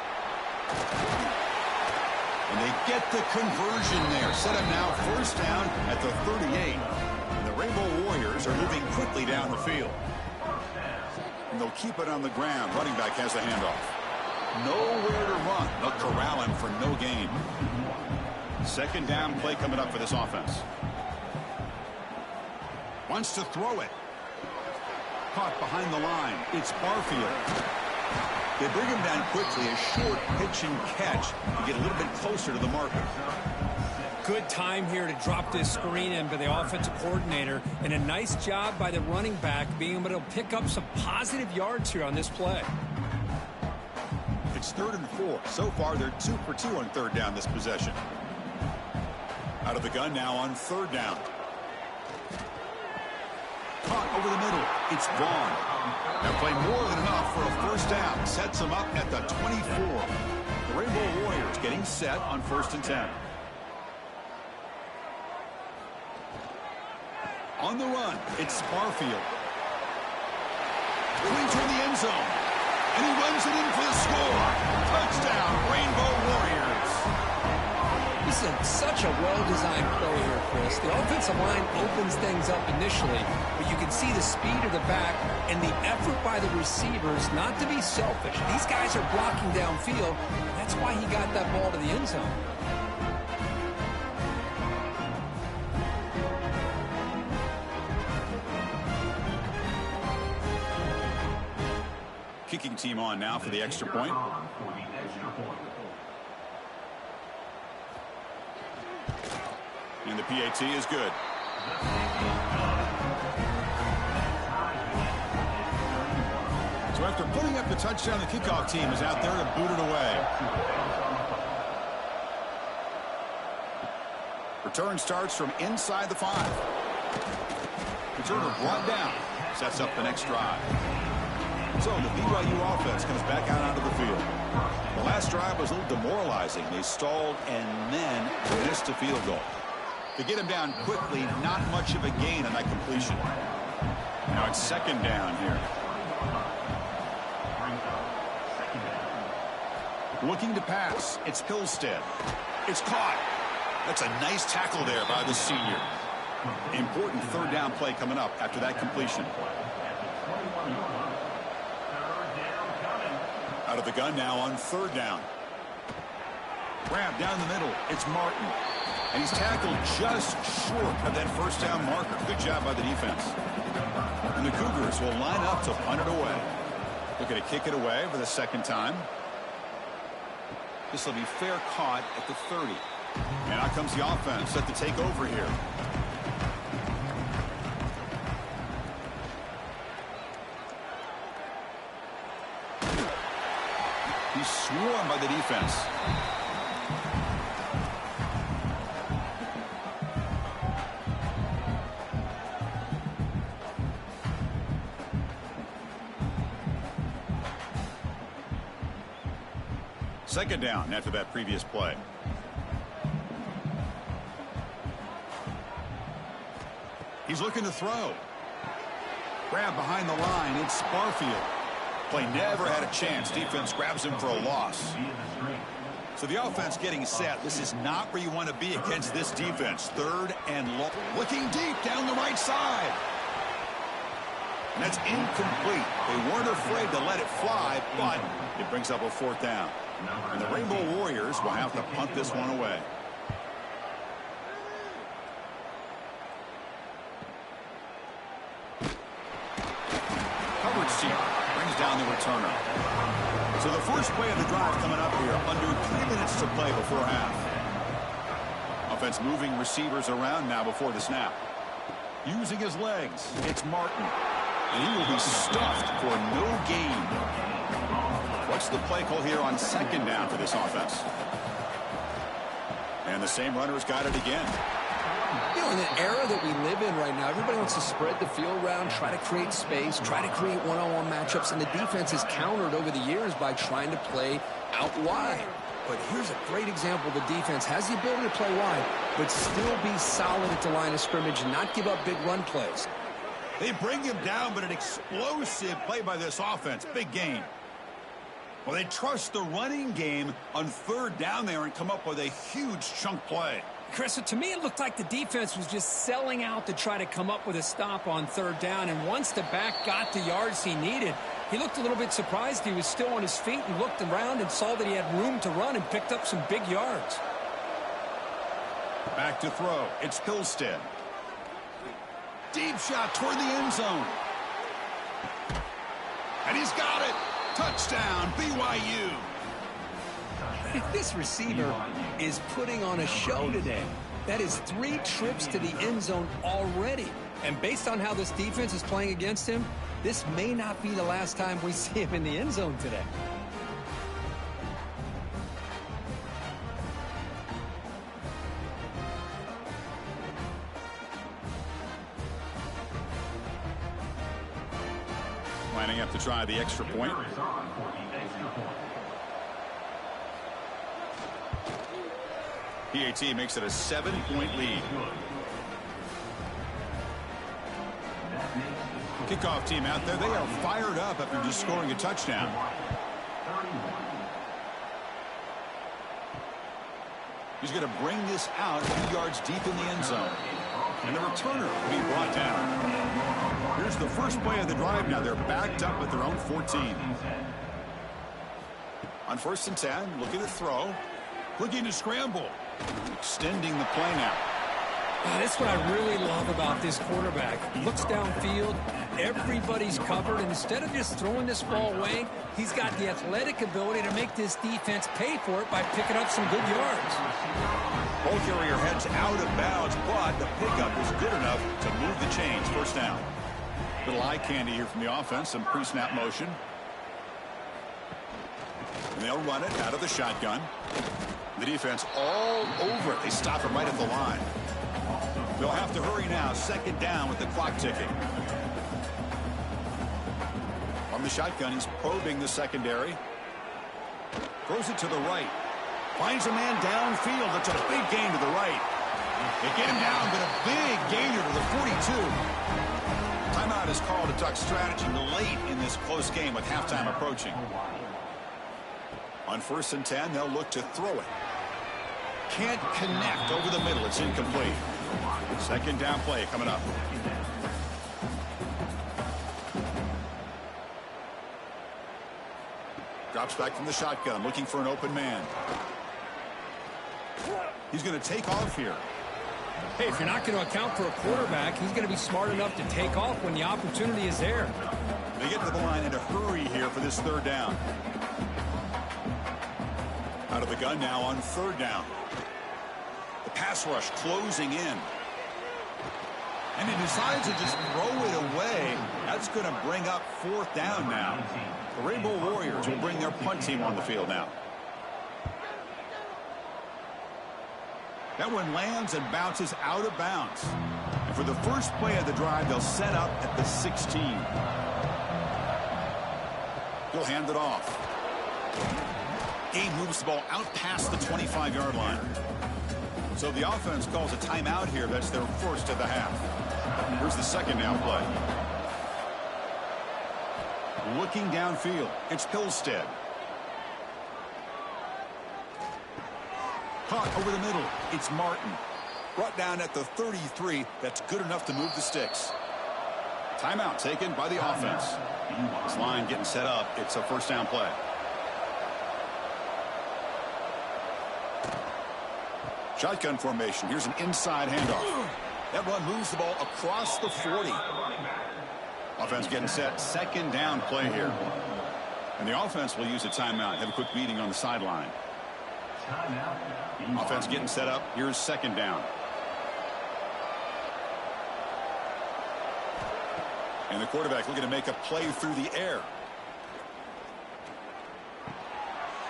And they get the conversion there. Set up now first down at the 38. And the Rainbow Warriors are moving quickly down the field. And they'll keep it on the ground. Running back has the handoff. Nowhere to run. They'll corral him for no gain. Second down play coming up for this offense. Wants to throw it. Caught behind the line. It's Barfield. They bring him down quickly. A short pitch and catch to get a little bit closer to the marker.
Good time here to drop this screen in by the offensive coordinator. And a nice job by the running back being able to pick up some positive yards here on this play.
It's 3rd and 4. So far, they're 2 for 2 on third down this possession. Out of the gun now on third down. Caught over the middle. It's Vaughn. Now play more than enough for a first down. Sets them up at the 24. The Rainbow Warriors getting set on 1st and 10. On the run, it's Barfield. Going toward the end zone. And he runs it in for the score. Touchdown, Rainbow Warriors.
This is such a well-designed play here, Chris. The offensive line opens things up initially, but you can see the speed of the back and the effort by the receivers not to be selfish. These guys are blocking downfield. That's why he got that ball to the end zone.
Kicking team on now for the extra point. And the PAT is good. So after putting up the touchdown, the kickoff team is out there to boot it away. Return starts from inside the 5. Returner brought down. Sets up the next drive. So the BYU offense comes back out onto the field. The last drive was a little demoralizing. They stalled and then missed a field goal. To get him down quickly, not much of a gain on that completion. Now it's second down here. Looking to pass. It's Hillstead. It's caught. That's a nice tackle there by the senior. Important third down play coming up after that completion. Out of the gun now on third down. Grab down the middle. It's Martin. And he's tackled just short of that first down marker. Good job by the defense. And the Cougars will line up to punt it away. Looking to kick it away for the second time. This will be fair caught at the 30. And out comes the offense set to take over here. He's swarmed by the defense. Second down after that previous play. He's looking to throw. Grab behind the line. It's Barfield. Play never had a chance. Defense grabs him for a loss. So the offense getting set. This is not where you want to be against this defense. Third and long. Looking deep down the right side. And that's incomplete. They weren't afraid to let it fly, but it brings up a fourth down. And the Rainbow Warriors will have to punt this one away. returner. So the first play of the drive coming up here, under 3 minutes to play before half. Offense moving receivers around now before the snap. Using his legs, it's Martin. And he will be stuffed for no gain. What's the play call here on second down for this offense? And the same runner's got it again.
You know, in the era that we live in right now, everybody wants to spread the field around, try to create space, try to create one-on-one matchups, and the defense has countered over the years by trying to play out wide. But here's a great example. The defense has the ability to play wide, but still be solid at the line of scrimmage and not give up big run plays.
They bring him down, but an explosive play by this offense. Big gain. Well, they trust the running game on third down there and come up with a huge chunk play.
Chris, to me, it looked like the defense was just selling out to try to come up with a stop on third down. And once the back got the yards he needed, he looked a little bit surprised. He was still on his feet and looked around and saw that he had room to run and picked up some big yards.
Back to throw. It's Hillstead. Deep shot toward the end zone. And he's got it. Touchdown, BYU.
This receiver is putting on a show today. That is 3 trips to the end zone already. And based on how this defense is playing against him, this may not be the last time we see him in the end zone today.
Lining up to try the extra point. PAT makes it a 7-point lead. Kickoff team out there. They are fired up after just scoring a touchdown. He's going to bring this out a few yards deep in the end zone. And the returner will be brought down. Here's the first play of the drive now. They're backed up at their own 14. On 1st and 10, looking to throw. Looking to scramble. Extending the play now.
That's what I really love about this quarterback. He looks downfield, everybody's covered, and instead of just throwing this ball away, he's got the athletic ability to make this defense pay for it by picking up some good yards.
Ball carrier heads out of bounds, but the pickup is good enough to move the chains. First down. Little eye candy here from the offense, some pre-snap motion. And they'll run it out of the shotgun. The defense all over it. They stop him right at the line. They'll have to hurry now. 2nd down with the clock ticking. From the shotgun, he's probing the secondary. Throws it to the right. Finds a man downfield. That's a big gain to the right. They get him down, but a big gainer to the 42. Timeout is called to talk strategy late in this close game with halftime approaching. On 1st and 10, they'll look to throw it. Can't connect over the middle. It's incomplete. 2nd down play coming up. Drops back from the shotgun, looking for an open man. He's going to take off here.
Hey, if you're not going to account for a quarterback, he's going to be smart enough to take off when the opportunity is there.
They get to the line in a hurry here for this 3rd down. Out of the gun now on 3rd down. The pass rush closing in. And he decides to just throw it away. That's going to bring up 4th down now. The Rainbow Warriors will bring their punt team on the field now. That one lands and bounces out of bounds. And for the first play of the drive, they'll set up at the 16. He'll hand it off. Game moves the ball out past the 25-yard line. So the offense calls a timeout here. That's their first of the half. Here's the 2nd down play. Looking downfield. It's Hillstead. Caught over the middle. It's Martin. Brought down at the 33. That's good enough to move the sticks. Timeout taken by the offense. This line getting set up. It's a 1st down play. Shotgun formation. Here's an inside handoff. That run moves the ball across the 40. Offense getting set. 2nd down play here. And the offense will use a timeout. Have a quick meeting on the sideline. Offense getting set up. Here's second down. And the quarterback looking to make a play through the air.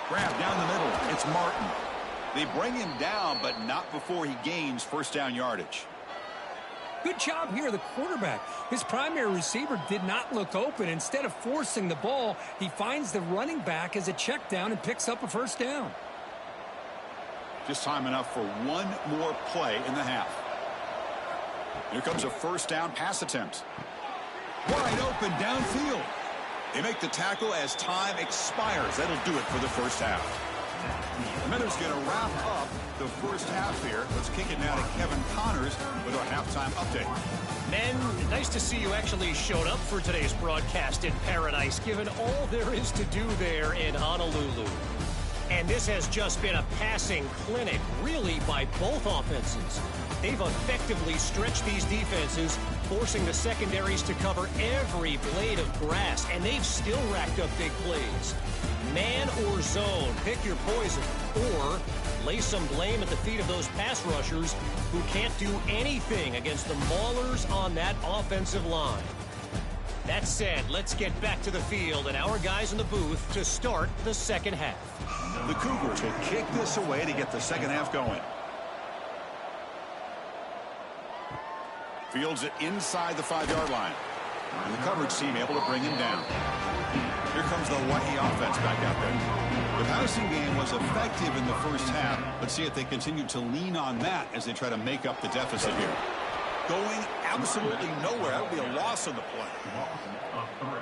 Grab down the middle. It's Martin. They bring him down, but not before he gains first down yardage.
Good job here, the quarterback. His primary receiver did not look open. Instead of forcing the ball, he finds the running back as a check down and picks up a first down.
Just time enough for one more play in the half. Here comes a first down pass attempt. Wide open downfield. They make the tackle as time expires. That'll do it for the first half. The Miners going to wrap up the first half here. Let's kick it now to Kevin Connors with our halftime update.
Men, nice to see you actually showed up for today's broadcast in paradise, given all there is to do there in Honolulu. And this has just been a passing clinic, really, by both offenses. They've effectively stretched these defenses, forcing the secondaries to cover every blade of grass, and they've still racked up big plays. Man or zone, pick your poison, or lay some blame at the feet of those pass rushers who can't do anything against the maulers on that offensive line. That said, let's get back to the field and our guys in the booth to start the second half.
The Cougars will kick this away to get the second half going. Fields it inside the 5-yard line. And the coverage team able to bring him down. Here comes the Hawaii offense back out there. The passing game was effective in the first half. Let's see if they continue to lean on that as they try to make up the deficit here. Going absolutely nowhere. That would be a loss on the play.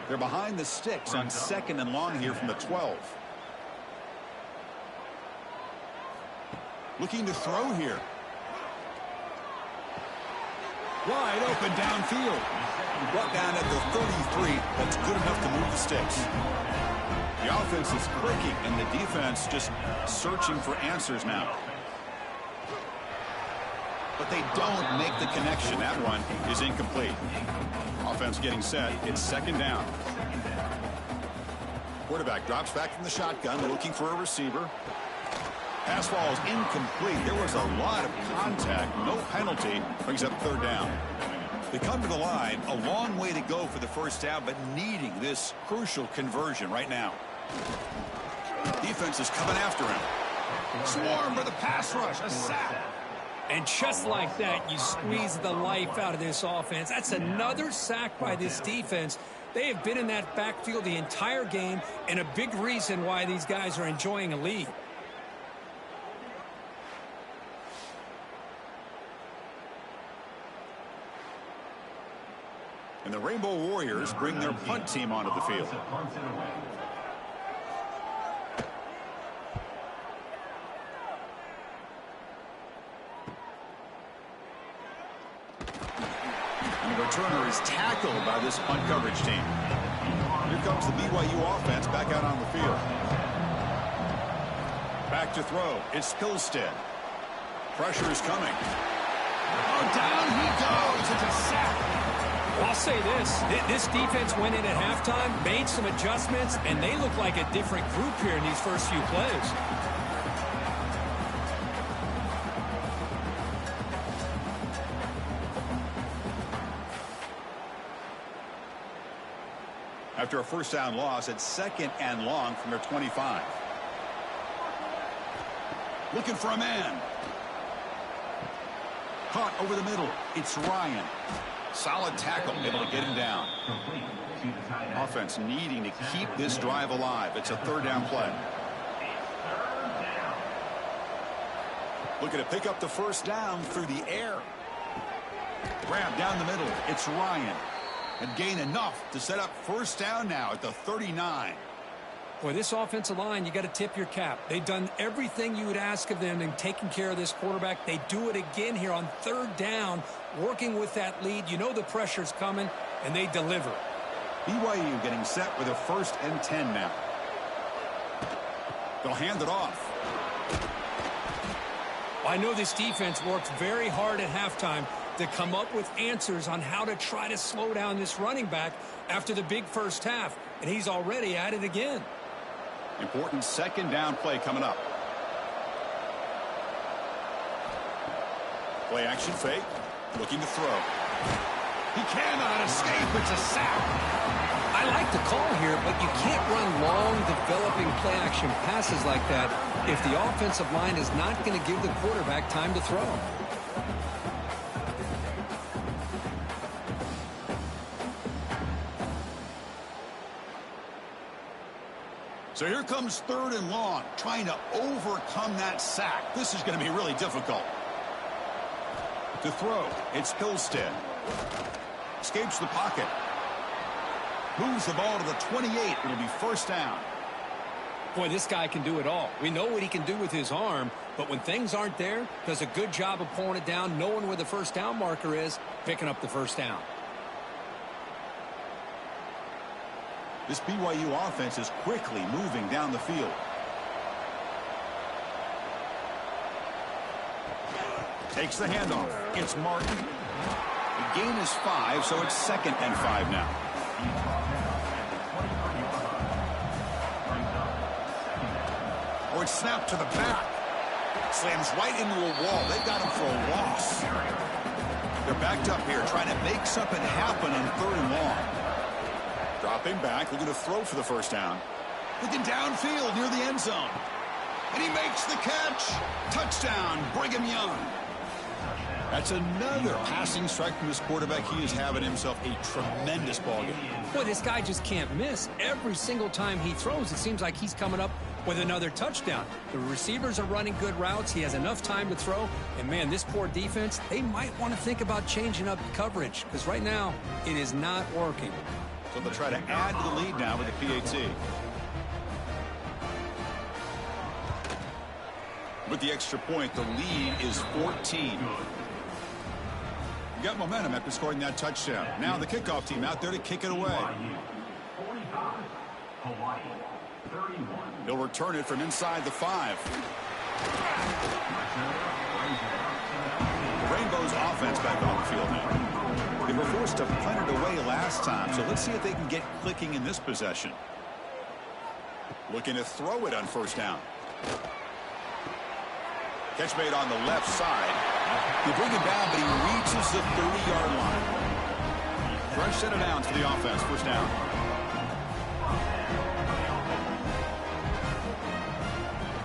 They're behind the sticks on second and long here from the 12. Looking to throw here. Wide open downfield. Brought down at the 33. That's good enough to move the sticks. The offense is clicking, and the defense just searching for answers now. But they don't make the connection. That one is incomplete. Offense getting set. It's second down. Quarterback drops back from the shotgun, looking for a receiver. Pass ball is incomplete. There was a lot of contact. No penalty. Brings up third down. They come to the line. A long way to go for the first down, but needing this crucial conversion right now. Defense is coming after him. Swarm for the pass rush. A sack.
And just like that, you squeeze the life out of this offense. That's another sack by this defense. They have been in that backfield the entire game, and a big reason why these guys are enjoying a lead.
And the Rainbow Warriors bring their punt team onto the field. And the returner is tackled by this punt coverage team. Here comes the BYU offense back out on the field. Back to throw. It's Pilstead. Pressure is coming. Oh, down he goes. It's a sack.
I'll say this defense went in at halftime, made some adjustments, and they look like a different group here in these first few plays.
After a first down loss, it's second and long from their 25. Looking for a man. Caught over the middle. It's Ryan. Solid tackle, able to get him down. Offense needing to keep this drive alive. It's a third down play. Looking to pick up the first down through the air. Grab down the middle. It's Ryan. And gain enough to set up first down now at the 39.
Boy, this offensive line, you got to tip your cap. They've done everything you would ask of them in taking care of this quarterback. They do it again here on third down, working with that lead. You know the pressure's coming, and they deliver.
BYU getting set with a 1st and 10 now. They'll hand it off.
I know this defense worked very hard at halftime to come up with answers on how to try to slow down this running back after the big first half, and he's already at it again.
Important second down play coming up. Play action fake. Looking to throw. He cannot escape. It's a sack.
I like the call here, but you can't run long, developing play-action passes like that if the offensive line is not going to give the quarterback time to throw.
So here comes 3rd and long, trying to overcome that sack. This is going to be really difficult. To throw, it's Hillstead. Escapes the pocket. Moves the ball to the 28. It'll be first down.
Boy, this guy can do it all. We know what he can do with his arm, but when things aren't there, does a good job of pulling it down, knowing where the first down marker is, picking up the first down.
This BYU offense is quickly moving down the field. Takes the handoff. It's Martin. The gain is 5, so it's 2nd and 5 now. Or it's snapped to the back. Slams right into a wall. They've got him for a loss. They're backed up here, trying to make something happen on 3rd and long. Dropping back, looking to throw for the first down. Looking downfield near the end zone. And he makes the catch. Touchdown, Brigham Young. That's another passing strike from this quarterback. He is having himself a tremendous ballgame.
Boy, this guy just can't miss. Every single time he throws, it seems like he's coming up with another touchdown. The receivers are running good routes. He has enough time to throw. And, man, this poor defense, they might want to think about changing up coverage because right now it is not working.
So they'll try to add to the lead now with the PAT. With the extra point, the lead is 14. You got momentum after scoring that touchdown. Now the kickoff team out there to kick it away. He'll return it from inside the 5. The Rainbows offense back on the field now. They were forced to punt it away last time, so let's see if they can get clicking in this possession. Looking to throw it on first down. Catch made on the left side. They bring him down, but he reaches the 30-yard line. Fresh set of downs for the offense. First down.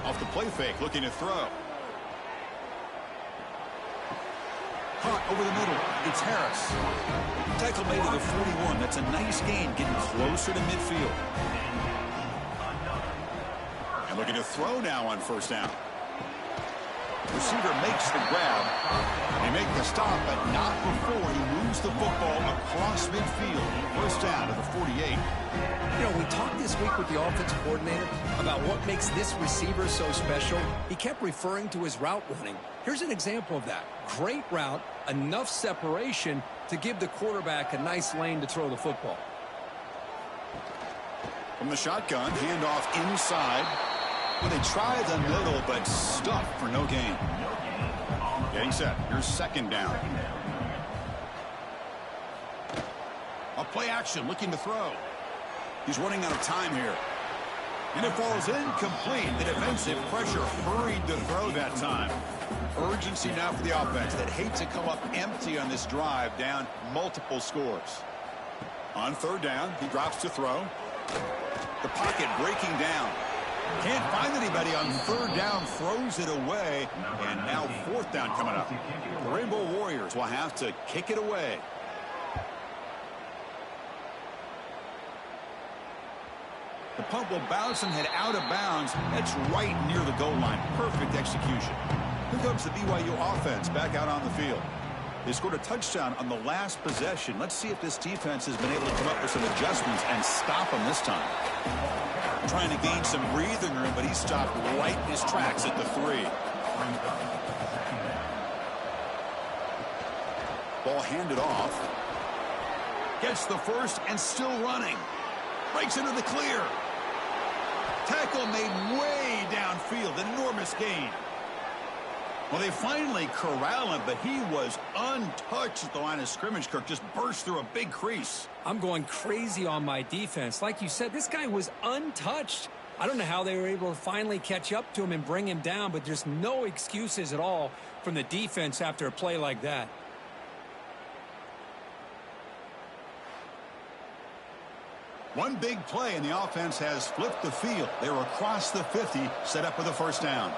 Off the play fake, looking to throw. Caught over the middle. It's Harris. Tackle made to the 41. That's a nice gain, getting closer to midfield. And looking to throw now on first down. Receiver makes the grab. They make the stop, but not before he moves the football across midfield. First down to the 48.
You know, we talked this week with the offensive coordinator about what makes this receiver so special. He kept referring to his route running. Here's an example of that. Great route, enough separation to give the quarterback a nice lane to throw the football.
From the shotgun, handoff inside. Well, they try the middle, but stuffed for no gain. Getting set. Here's second down. A play action, looking to throw. He's running out of time here. And it falls incomplete. The defensive pressure hurried to throw that time. Urgency now for the offense that hate to come up empty on this drive, down multiple scores. On third down, he drops to throw. The pocket breaking down. Can't find anybody on third down, throws it away, and now fourth down coming up. The Rainbow Warriors will have to kick it away. The punt will bounce and head out of bounds. That's right near the goal line. Perfect execution. Here comes the BYU offense back out on the field. They scored a touchdown on the last possession. Let's see if this defense has been able to come up with some adjustments and stop them this time. Trying to gain some breathing room, but he stopped right in his tracks at the 3. Ball handed off. Gets the first and still running. Breaks into the clear. Tackle made way downfield. Enormous gain. Well, they finally corral him, but he was untouched at the line of scrimmage. Kirk just burst through a big crease.
I'm going crazy on my defense. Like you said, this guy was untouched. I don't know how they were able to finally catch up to him and bring him down, but there's no excuses at all from the defense after a play like that.
One big play, and the offense has flipped the field. They were across the 50, set up with a first down.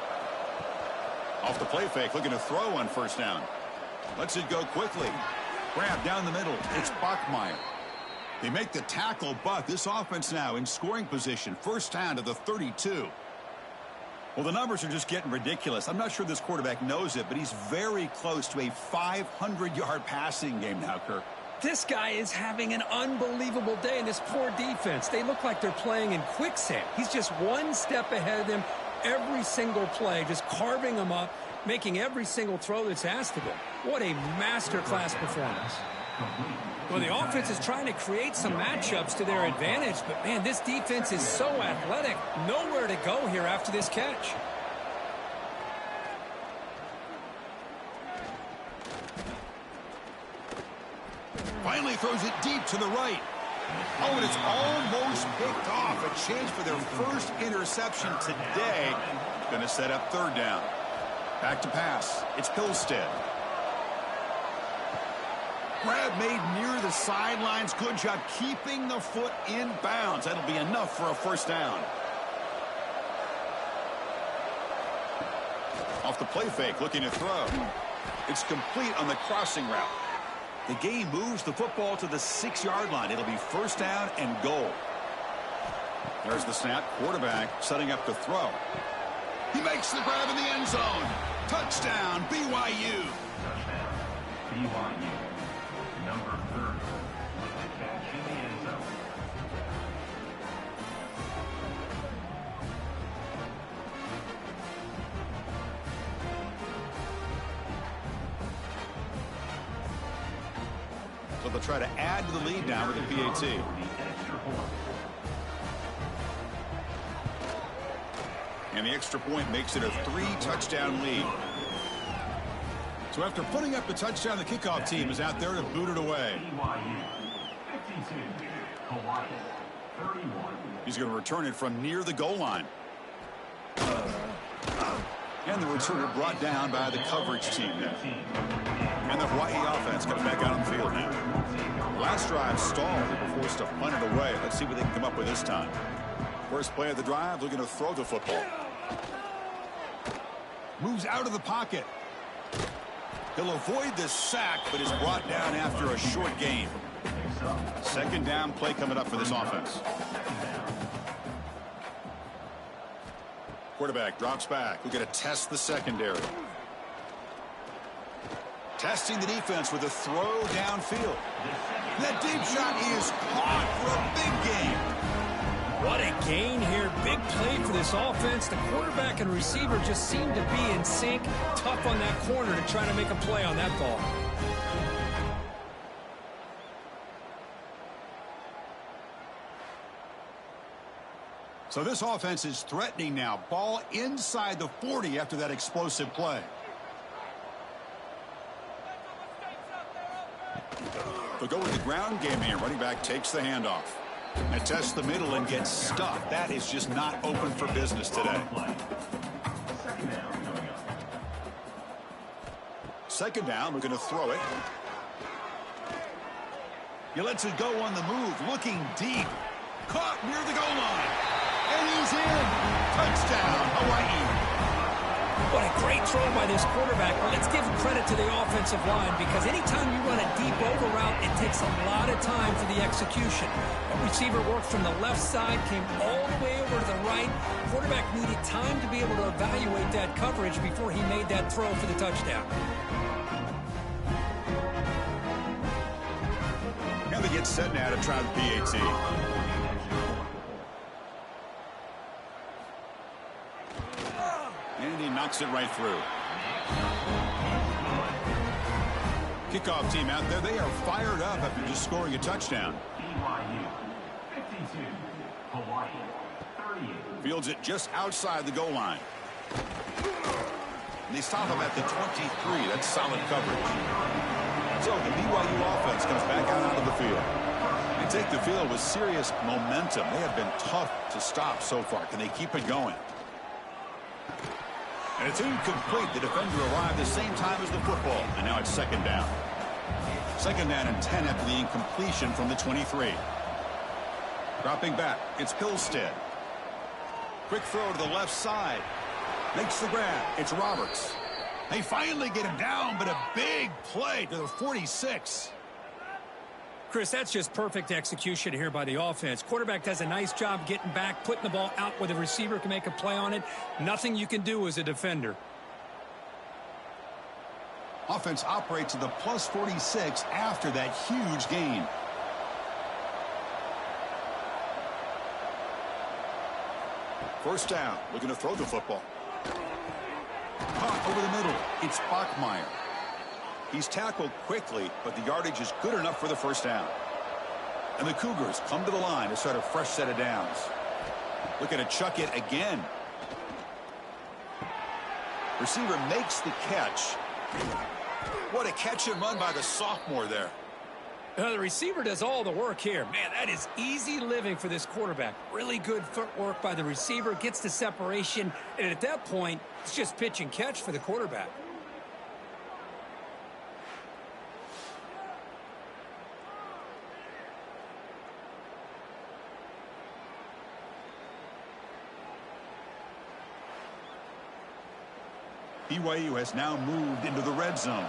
Off the play fake, looking to throw on first down. Lets it go quickly. Grab down the middle. It's Bachmeier. They make the tackle, but this offense now in scoring position. First down to the 32. Well, the numbers are just getting ridiculous. I'm not sure this quarterback knows it, but he's very close to a 500-yard passing game now, Kirk.
This guy is having an unbelievable day in this poor defense. They look like they're playing in quicksand. He's just one step ahead of them every single play, just carving them up, making every single throw that's asked of him. What a masterclass performance. Well, the offense is trying to create some matchups to their advantage, but, man, this defense is so athletic. Nowhere to go here after this catch.
Finally throws it deep to the right. Oh, and it's almost picked off. A chance for their first interception today. Going to set up third down. Back to pass. It's Pilstead. Grab made near the sidelines. Good job keeping the foot in bounds. That'll be enough for a first down. Off the play fake, looking to throw. It's complete on the crossing route. The game moves the football to the 6-yard line. It'll be first down and goal. There's the snap. Quarterback setting up the throw. He makes the grab in the end zone. Touchdown, BYU.
Touchdown, BYU. Number 30. Catch in the end zone.
So they'll try to add to the lead now with the PAT. And the extra point makes it a 3-touchdown lead. So after putting up the touchdown, the kickoff team is out there to boot it away. He's going to return it from near the goal line. And the returner brought down by the coverage team now. And the Hawaii offense comes back out on the field now. Last drive stalled. They were forced to punt it away. Let's see what they can come up with this time. First play of the drive, looking to throw the football. Moves out of the pocket. He'll avoid the sack, but is brought down after a short gain. Second down play coming up for this offense. Quarterback drops back. We're going to test the secondary. Testing the defense with a throw downfield. That deep shot is caught for a big gain.
What a gain here. Big play for this offense. The quarterback and receiver just seem to be in sync. Tough on that corner to try to make a play on that ball.
So this offense is threatening now. Ball inside the 40 after that explosive play. They'll go with the ground game here. Running back takes the handoff. And tests the middle and gets stuffed. That is just not open for business today. Second down, we're going to throw it. He lets it go on the move, looking deep. Caught near the goal line. And he's in. Touchdown, Hawaii.
What a great throw by this quarterback. Well, let's give credit to the offensive line because anytime you run a deep over route, it takes a lot of time for the execution. The receiver worked from the left side, came all the way over to the right. Quarterback needed time to be able to evaluate that coverage before he made that throw for the touchdown.
And they get set now to try the PAT. And he knocks it right through. Kickoff team out there. They are fired up after just scoring a touchdown.
BYU 52, Hawaii 38.
Fields it just outside the goal line. And they stop him at the 23. That's solid coverage. So the BYU offense comes back out onto the field. They take the field with serious momentum. They have been tough to stop so far. Can they keep it going? And it's incomplete. The defender arrived the same time as the football. And now it's second down. Second down and 10 after the incompletion from the 23. Dropping back, it's Pilstead. Quick throw to the left side. Makes the grab. It's Roberts. They finally get him down, but a big play to the 46.
Chris, that's just perfect execution here by the offense. Quarterback does a nice job getting back, putting the ball out where the receiver can make a play on it. Nothing you can do as a defender.
Offense operates at the plus 46 after that huge gain. First down, looking to throw the football. Caught over the middle. It's Bachmeier. He's tackled quickly, but the yardage is good enough for the first down. And the Cougars come to the line to start a fresh set of downs. Looking to chuck it again. Receiver makes the catch. What a catch and run by the sophomore there.
The receiver does all the work here. Man, that is easy living for this quarterback. Really good footwork by the receiver, gets the separation, and at that point, it's just pitch and catch for the quarterback.
BYU has now moved into the red zone.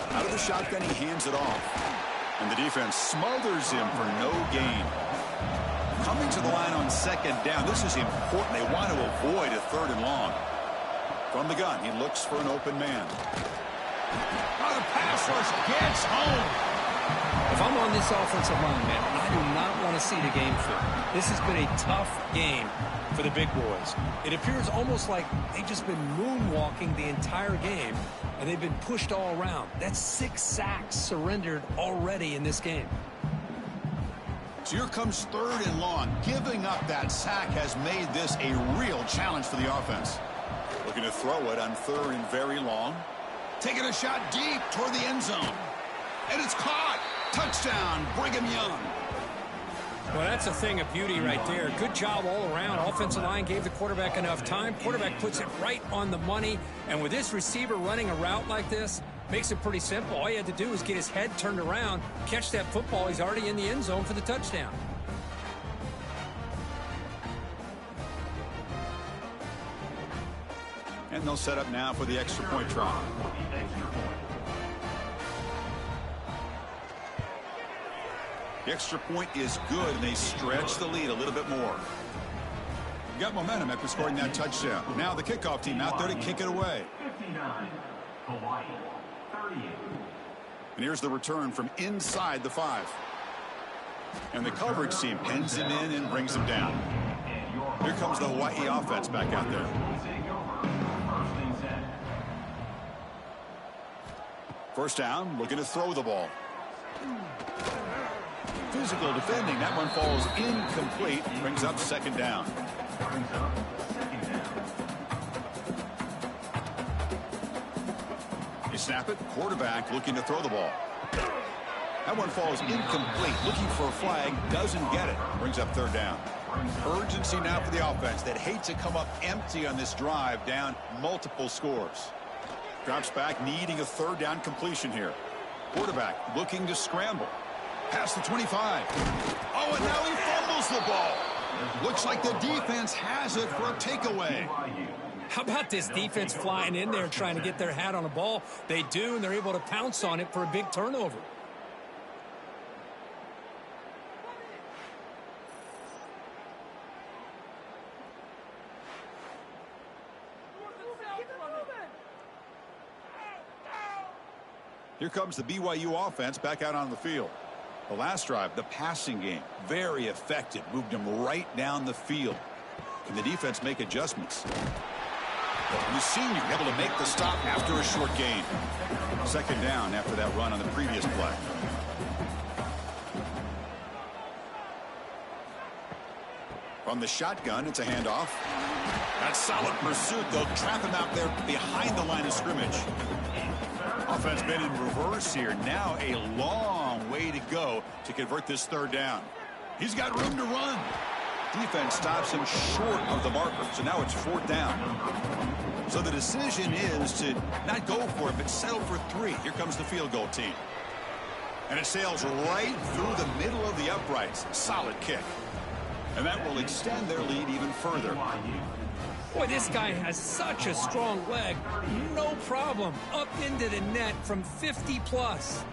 Out of the shotgun, he hands it off. And the defense smothers him for no gain. Coming to the line on second down. This is important. They want to avoid a third and long. From the gun, he looks for an open man. Oh, the pass rush gets home.
If I'm on this offensive line, man, I do not want to see the game through. This has been a tough game for the big boys. It appears almost like they've just been moonwalking the entire game, and they've been pushed all around. That's 6 sacks surrendered already in this game.
So here comes third and long. Giving up that sack has made this a real challenge for the offense. Looking to throw it on third and very long. Taking a shot deep toward the end zone. And it's caught. Touchdown, Brigham Young.
Well, that's a thing of beauty right there. Good job all around. Offensive line gave the quarterback enough time. Quarterback puts it right on the money. And with this receiver running a route like this, makes it pretty simple. All he had to do was get his head turned around, catch that football. He's already in the end zone for the touchdown.
And they'll set up now for the extra point try. The extra point is good, and they stretch the lead a little bit more. Got momentum after scoring that touchdown. Now the kickoff team out there to kick it away.
59, Hawaii, 38.
And here's the return from inside the 5. And the coverage team pins him in and brings him down. Here comes the Hawaii offense back out there. First down, looking to throw the ball. Physical defending. That one falls incomplete. Brings up second down. You snap it. Quarterback looking to throw the ball. That one falls incomplete. Looking for a flag. Doesn't get it. Brings up third down. Urgency now for the offense that hate to come up empty on this drive, down multiple scores. Drops back, needing a third down completion here. Quarterback looking to scramble. Past the 25. Oh, and now he fumbles the ball. Looks like the defense has it for a takeaway.
How about this defense flying in there trying to get their hat on a ball? They do, and they're able to pounce on it for a big turnover.
Here comes the BYU offense back out on the field. The last drive, the passing game, very effective. Moved them right down the field. Can the defense make adjustments? And the senior able to make the stop after a short gain. Second down after that run on the previous play. From the shotgun, it's a handoff. That's solid pursuit. They'll trap him out there behind the line of scrimmage. Offense been in reverse here. Now a long way to go to convert this third down. He's got room to run. Defense stops him short of the marker, so now it's fourth down. So the decision is to not go for it, but settle for 3. Here comes the field goal team. And it sails right through the middle of the uprights. Solid kick. And that will extend their lead even further.
Boy, this guy has such a strong leg. No problem. Up into the net from 50 plus.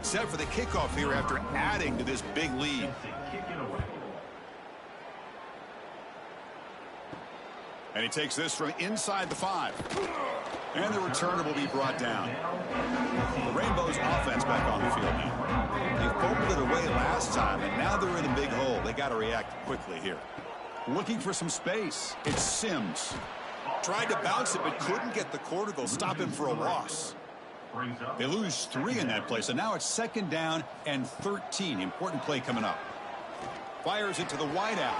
Set for the kickoff here after adding to this big lead. And he takes this from inside the 5. And the returner will be brought down. The Rainbows offense back on the field now. They fumbled it away last time, and now they're in a big hole. They got to react quickly here. Looking for some space. It's Sims. Tried to bounce it, but couldn't get the quarter. They'll stop him for a loss. They lose 3 in that play, so now it's second down and 13. Important play coming up. Fires it to the wideout.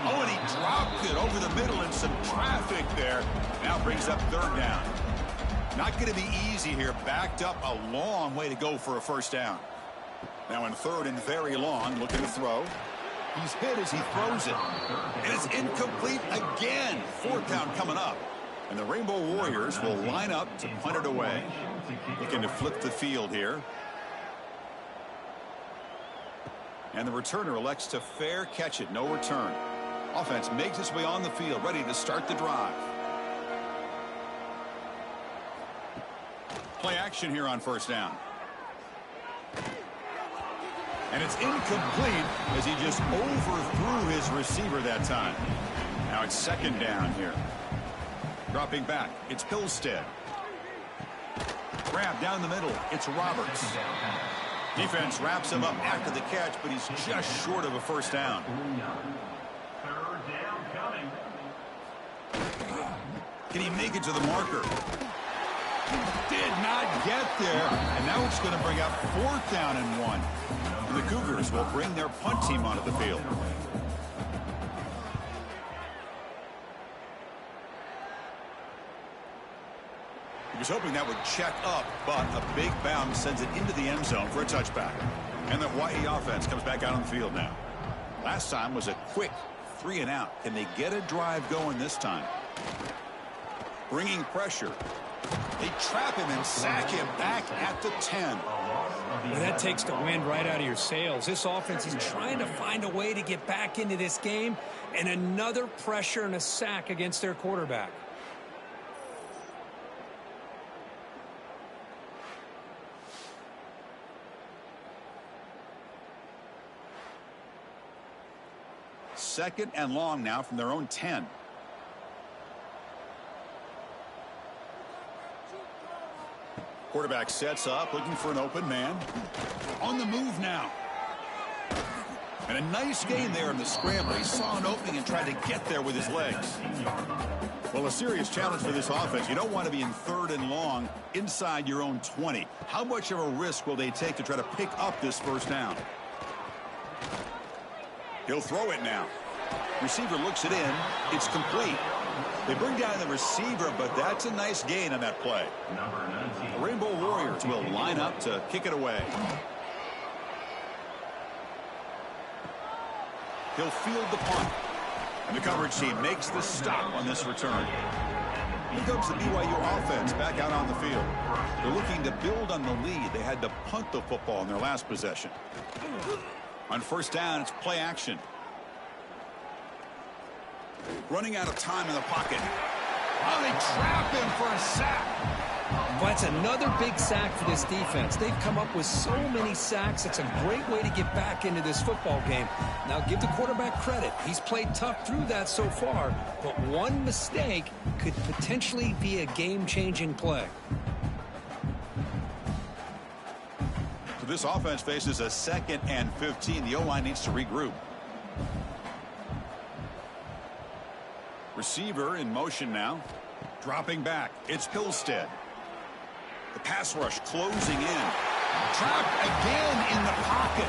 Oh, and he dropped it over the middle and some traffic there. Now brings up third down. Not going to be easy here. Backed up a long way to go for a first down. Now in third and very long, looking to throw. He's hit as he throws it. And it's incomplete again. Fourth down coming up. And the Rainbow Warriors will line up to punt it away. Looking to flip the field here. And the returner elects to fair catch it. No return. Offense makes its way on the field, ready to start the drive. Play action here on first down. And it's incomplete as he just overthrew his receiver that time. Now it's second down here. Dropping back, it's Pilstead. Grab down the middle, it's Roberts. Defense wraps him up after the catch, but he's just short of a first down.
Third down coming.
Can he make it to the marker? Did not get there, and now it's going to bring up fourth down and 1. The Cougars will bring their punt team onto the field. He was hoping that would check up, but a big bounce sends it into the end zone for a touchback. And the Hawaii offense comes back out on the field now. Last time was a quick 3 and out. Can they get a drive going this time? Bringing pressure. They trap him and sack him back at the 10.
Well, that takes the wind right out of your sails. This offense is trying to find a way to get back into this game, and another pressure and a sack against their quarterback.
Second and long now from their own 10. Quarterback sets up, looking for an open man. On the move now. And a nice gain there in the scramble. He saw an opening and tried to get there with his legs. Well, a serious challenge for this offense. You don't want to be in third and long inside your own 20. How much of a risk will they take to try to pick up this first down? He'll throw it now. Receiver looks it in. It's complete. They bring down the receiver, but that's a nice gain on that play. The Rainbow Warriors will line up to kick it away. He'll field the punt. And the coverage team makes the stop on this return. Here comes the BYU offense back out on the field. They're looking to build on the lead. They had to punt the football in their last possession. On first down, it's play action. Running out of time in the pocket. Oh, they trap him for a sack.
Well, that's another big sack for this defense. They've come up with so many sacks. It's a great way to get back into this football game. Now, give the quarterback credit. He's played tough through that so far, but one mistake could potentially be a game-changing play.
So this offense faces a second and 15. The O-line needs to regroup. Receiver in motion now. Dropping back. It's Pilstead. The pass rush closing in. Trapped again in the pocket.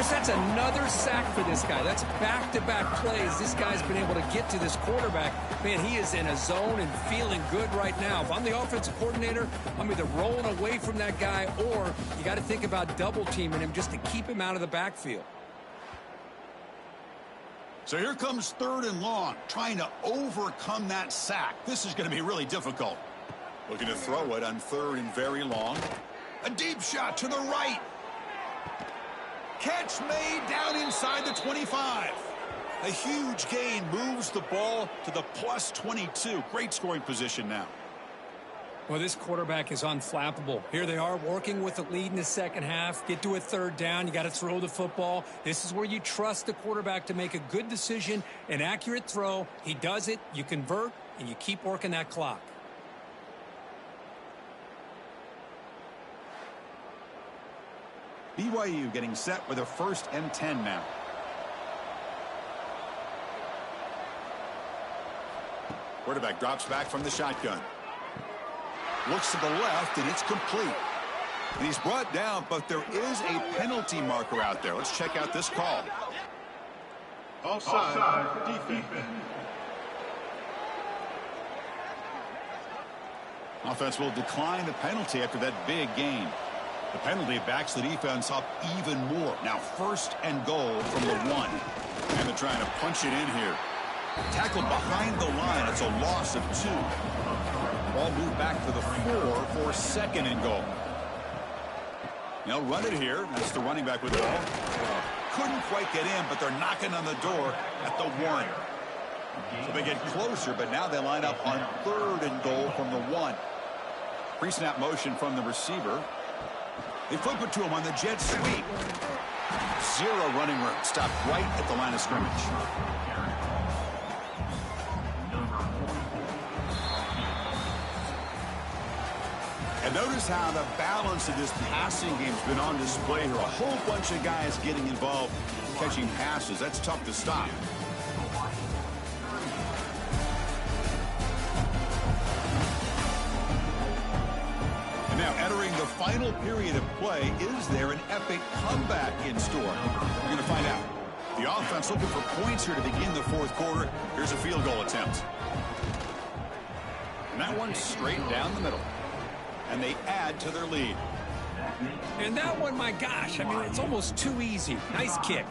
Chris, that's another sack for this guy. That's back-to-back plays. This guy's been able to get to this quarterback. Man, he is in a zone and feeling good right now. If I'm the offensive coordinator, I'm either rolling away from that guy or you got to think about double-teaming him just to keep him out of the backfield.
So here comes 3rd and long, trying to overcome that sack. This is going to be really difficult. Looking to throw it on 3rd and very long. A deep shot to the right. Catch made down inside the 25. A huge gain moves the ball to the plus 22. Great scoring position now.
Well, this quarterback is unflappable. Here they are working with the lead in the second half. Get to a 3rd down. You got to throw the football. This is where you trust the quarterback to make a good decision, an accurate throw. He does it. You convert, and you keep working that clock.
BYU getting set with a 1st and 10 now. Quarterback drops back from the shotgun. Looks to the left, and it's complete. And he's brought down, but there is a penalty marker out there. Let's check out this call.
Offside, defense.
Offense will decline the penalty after that big gain. The penalty backs the defense up even more. Now 1st and goal from the 1. And they're trying to punch it in here. Tackled behind the line. It's a loss of 2. Ball moved back to the 4 for 2nd and goal. They'll run it here. That's the running back with the ball. Couldn't quite get in, but they're knocking on the door at the 1. So they get closer, but now they line up on 3rd and goal from the 1. Pre-snap motion from the receiver. They flip it to him on the jet sweep. 0 running room. Stopped right at the line of scrimmage. And notice how the balance of this passing game's been on display here. A whole bunch of guys getting involved catching passes. That's tough to stop. And now entering the final period of play, is there an epic comeback in store? We're going to find out. The offense looking for points here to begin the 4th quarter. Here's a field goal attempt. And that one's straight down the middle. And they add to their lead.
And that one, my gosh, I mean, it's almost too easy. Nice kick.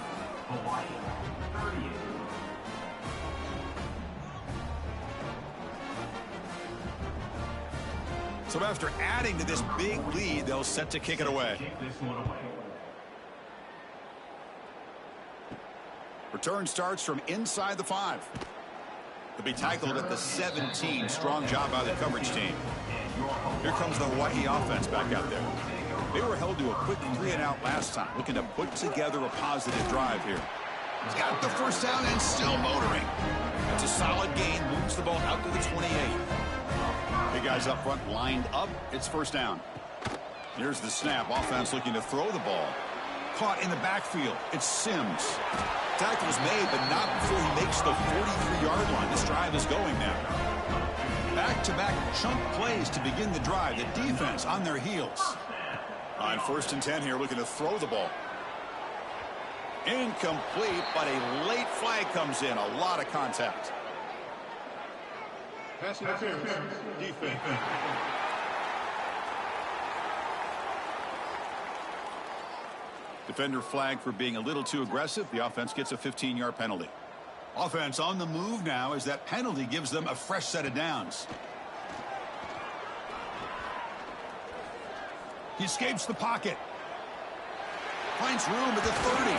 So after adding to this big lead, they'll set to kick it away. Return starts from inside the 5. They'll be tackled at the 17. Strong job by the coverage team. Here comes the Hawaii offense back out there. They were held to a quick 3-and-out last time, looking to put together a positive drive here. He's got the 1st down and still motoring. That's a solid gain, moves the ball out to the 28. Big guys up front lined up. It's 1st down. Here's the snap. Offense looking to throw the ball. Caught in the backfield. It's Sims. Tackle's made, but not before he makes the 43-yard line. This drive is going now. Back-to-back chunk plays to begin the drive. The defense on their heels. On 1st and 10 here, looking to throw the ball. Incomplete, but a late flag comes in. A lot of contact.
Pass interference, defense.
Defender flag for being a little too aggressive. The offense gets a 15-yard penalty. Offense on the move now as that penalty gives them a fresh set of downs. He escapes the pocket. Finds room at the 30.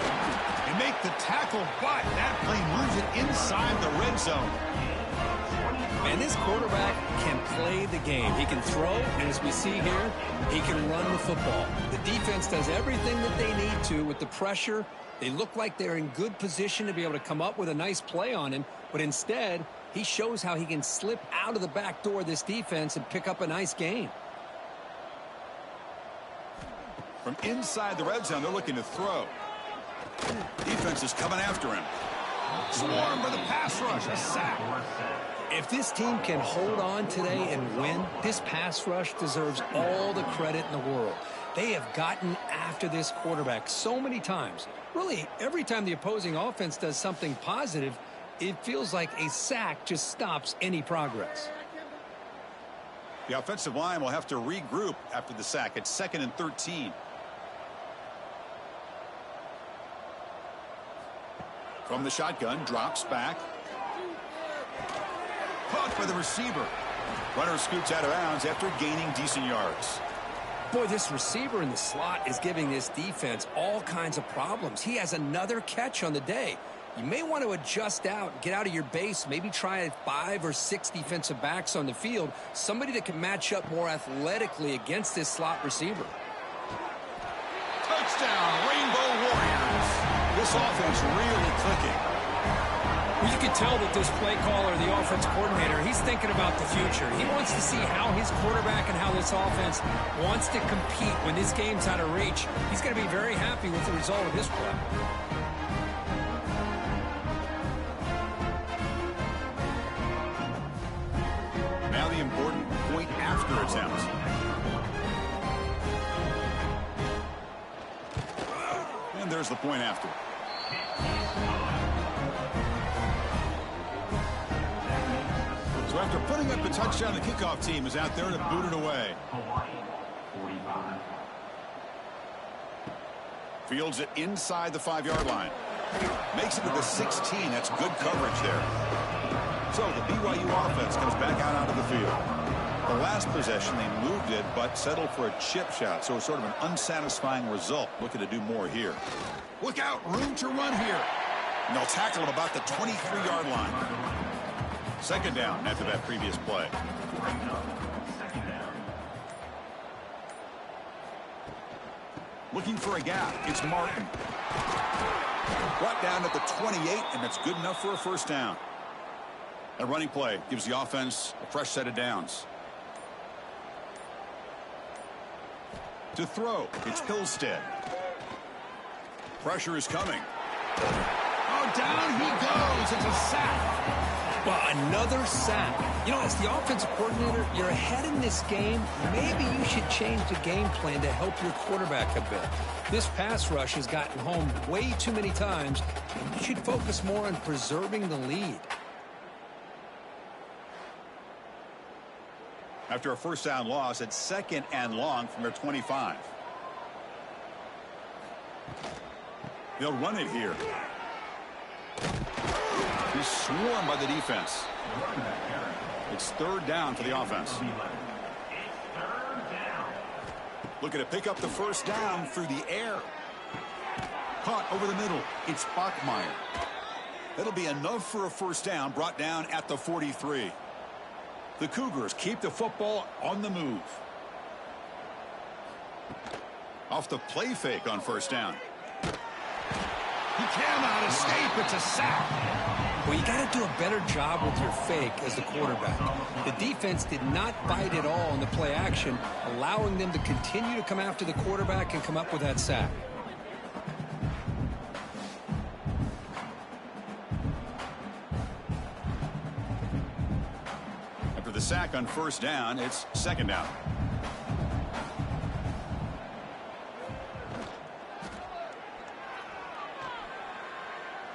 And make the tackle, but that play moves it inside the red zone.
And this quarterback can play the game. He can throw, and as we see here, he can run the football. The defense does everything that they need to with the pressure. They look like they're in good position to be able to come up with a nice play on him, but instead, he shows how he can slip out of the back door of this defense and pick up a nice gain.
From inside the red zone, they're looking to throw. Defense is coming after him. Swarm for the pass rush, a sack.
If this team can hold on today and win, this pass rush deserves all the credit in the world. They have gotten after this quarterback so many times. Really, every time the opposing offense does something positive, it feels like a sack just stops any progress.
The offensive line will have to regroup after the sack. It's 2nd and 13. From the shotgun, drops back. Caught by the receiver. Runner scoots out of bounds after gaining decent yards.
Boy, this receiver in the slot is giving this defense all kinds of problems. He has another catch on the day. You may want to adjust out, get out of your base, maybe try 5 or 6 defensive backs on the field, somebody that can match up more athletically against this slot receiver.
Touchdown, Rainbow Warriors. This offense really clicking.
Well, you can tell that this play caller, the offense coordinator, he's thinking about the future. He wants to see how his quarterback and how this offense wants to compete when this game's out of reach. He's going to be very happy with the result of this play.
Now the important point after attempt. And there's the point after. So after putting up the touchdown, the kickoff team is out there to boot it away. Fields it inside the 5-yard line. Makes it to the 16. That's good coverage there. So the BYU offense comes back out onto the field. The last possession, they moved it, but settled for a chip shot. So it's sort of an unsatisfying result. Looking to do more here. Look out, room to run here. And they'll tackle him about the 23-yard line. 2nd down after that previous play. Looking for a gap. It's Martin. Brought down at the 28, and that's good enough for a 1st down. A running play gives the offense a fresh set of downs. To throw, it's Hillstead. Pressure is coming. Oh, down he goes. It's a sack.
Well, another sack. You know, as the offensive coordinator, you're ahead in this game. Maybe you should change the game plan to help your quarterback a bit. This pass rush has gotten home way too many times, and you should focus more on preserving the lead.
After a 1st down loss, it's 2nd and long from their 25. They'll run it here. He's swarmed by the defense. It's 3rd down for the offense. Looking to pick up the 1st down through the air. Caught over the middle. It's Bachmeier. That'll be enough for a 1st down, brought down at the 43. The Cougars keep the football on the move. Off the play fake on 1st down. He cannot escape. It's a sack.
Well, you got to do a better job with your fake as the quarterback. The defense did not bite at all in the play action, allowing them to continue to come after the quarterback and come up with that sack.
After the sack on 1st down, it's 2nd down.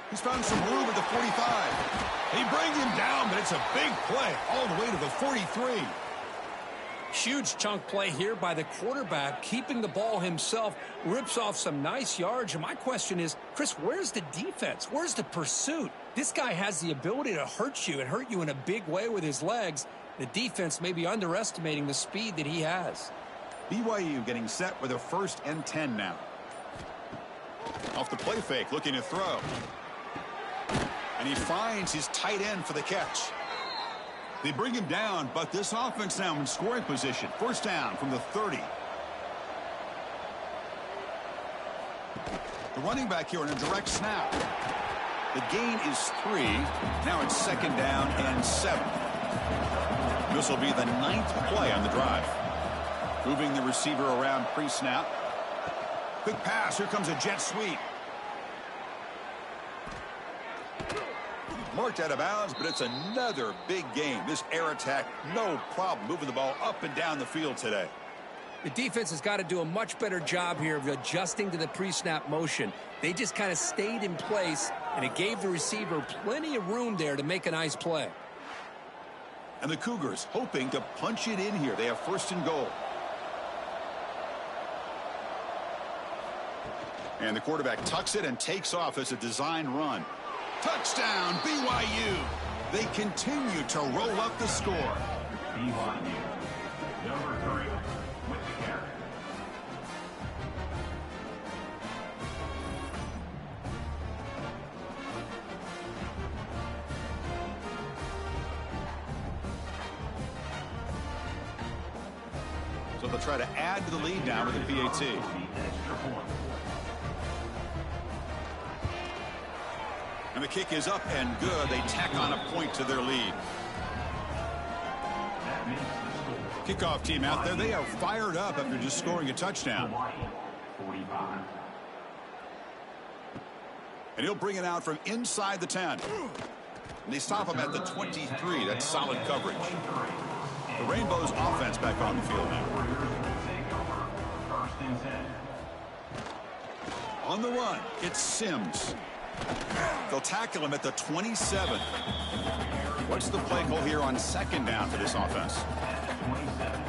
He's found some room at the 45. He brings him down, but it's a big play all the way to the 43.
Huge chunk play here by the quarterback, keeping the ball himself, rips off some nice yards. And my question is, Chris, where's the defense? Where's the pursuit? This guy has the ability to hurt you and hurt you in a big way with his legs. The defense may be underestimating the speed that he has.
BYU getting set with a 1st and 10 now. Off the play fake, looking to throw. And he finds his tight end for the catch. They bring him down, but this offense now in scoring position. 1st down from the 30. The running back here in a direct snap. The gain is 3. Now it's 2nd down and 7. This will be the 9th play on the drive. Moving the receiver around pre-snap. Quick pass. Here comes a jet sweep. Marked out of bounds, but it's another big game. This air attack, no problem moving the ball up and down the field today.
The defense has got to do a much better job here of adjusting to the pre-snap motion. They just kind of stayed in place, and it gave the receiver plenty of room there to make a nice play.
And the Cougars hoping to punch it in here. They have 1st and goal. And the quarterback tucks it and takes off as a design run. Touchdown, BYU. They continue to roll up the score.
BYU, number 3, with the carry.
So they'll try to add to the lead now with the PAT.
Extra point.
And the kick is up and good. They tack on a point to their lead.
That makes the score.
Kickoff team out there. They are fired up after just scoring a touchdown.
Hawaii, 45.
And he'll bring it out from inside the 10. And they stop him at the 23. That's solid coverage. The Rainbows offense back on the field now.
First and 10.
On the run, it's Sims. They'll tackle him at the 27. What's the play call here on 2nd down for this offense?
27.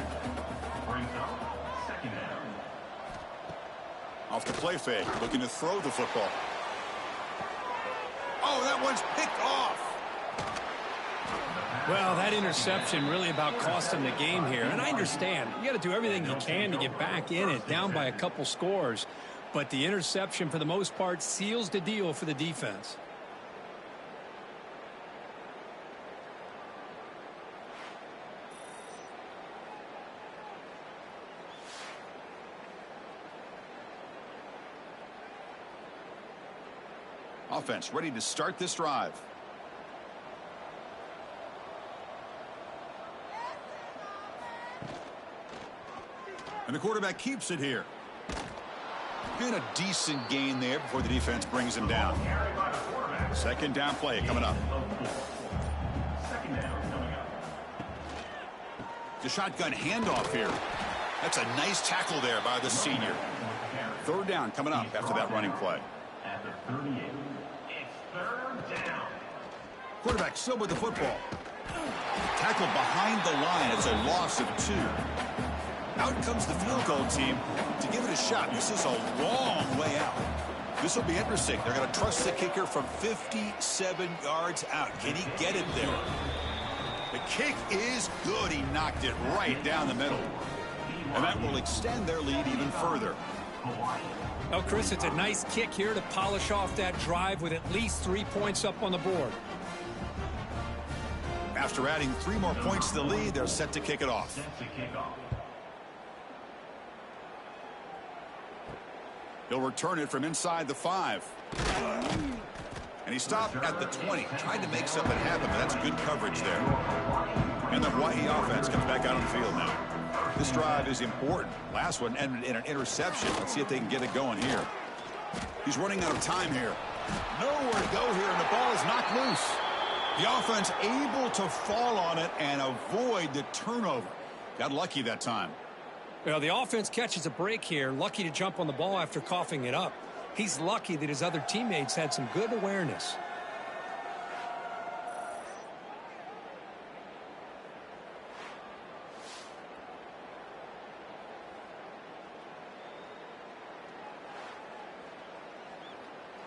Brings up 2nd down.
Off the play fake, looking to throw the football. Oh, that one's picked off.
Well, that interception really about cost him the game here. And I understand. You got to do everything you can to get back in it, down by a couple scores. But the interception, for the most part, seals the deal for the defense.
Offense ready to start this drive. And the quarterback keeps it here. Been a decent gain there before the defense brings him down. 2nd down play coming up.
2nd down coming up.
The shotgun handoff here. That's a nice tackle there by the senior. 3rd down coming up after that running play.
At the 38. It's 3rd down.
Quarterback still with the football. Tackled behind the line. It's a loss of 2. Out comes the field goal team to give it a shot. This is a long way out. This will be interesting. They're going to trust the kicker from 57 yards out. Can he get it there? The kick is good. He knocked it right down the middle. And that will extend their lead even further.
Well, Chris, it's a nice kick here to polish off that drive with at least 3 points up on the board.
After adding 3 more points to the lead, they're set to kick it off. He'll return it from inside the 5. And he stopped at the 20. Tried to make something happen, but that's good coverage there. And the Hawaii offense comes back out on the field now. This drive is important. Last one ended in an interception. Let's see if they can get it going here. He's running out of time here. Nowhere to go here, and the ball is knocked loose. The offense able to fall on it and avoid the turnover. Got lucky that time.
Well, the offense catches a break here. Lucky to jump on the ball after coughing it up. He's lucky that his other teammates had some good awareness.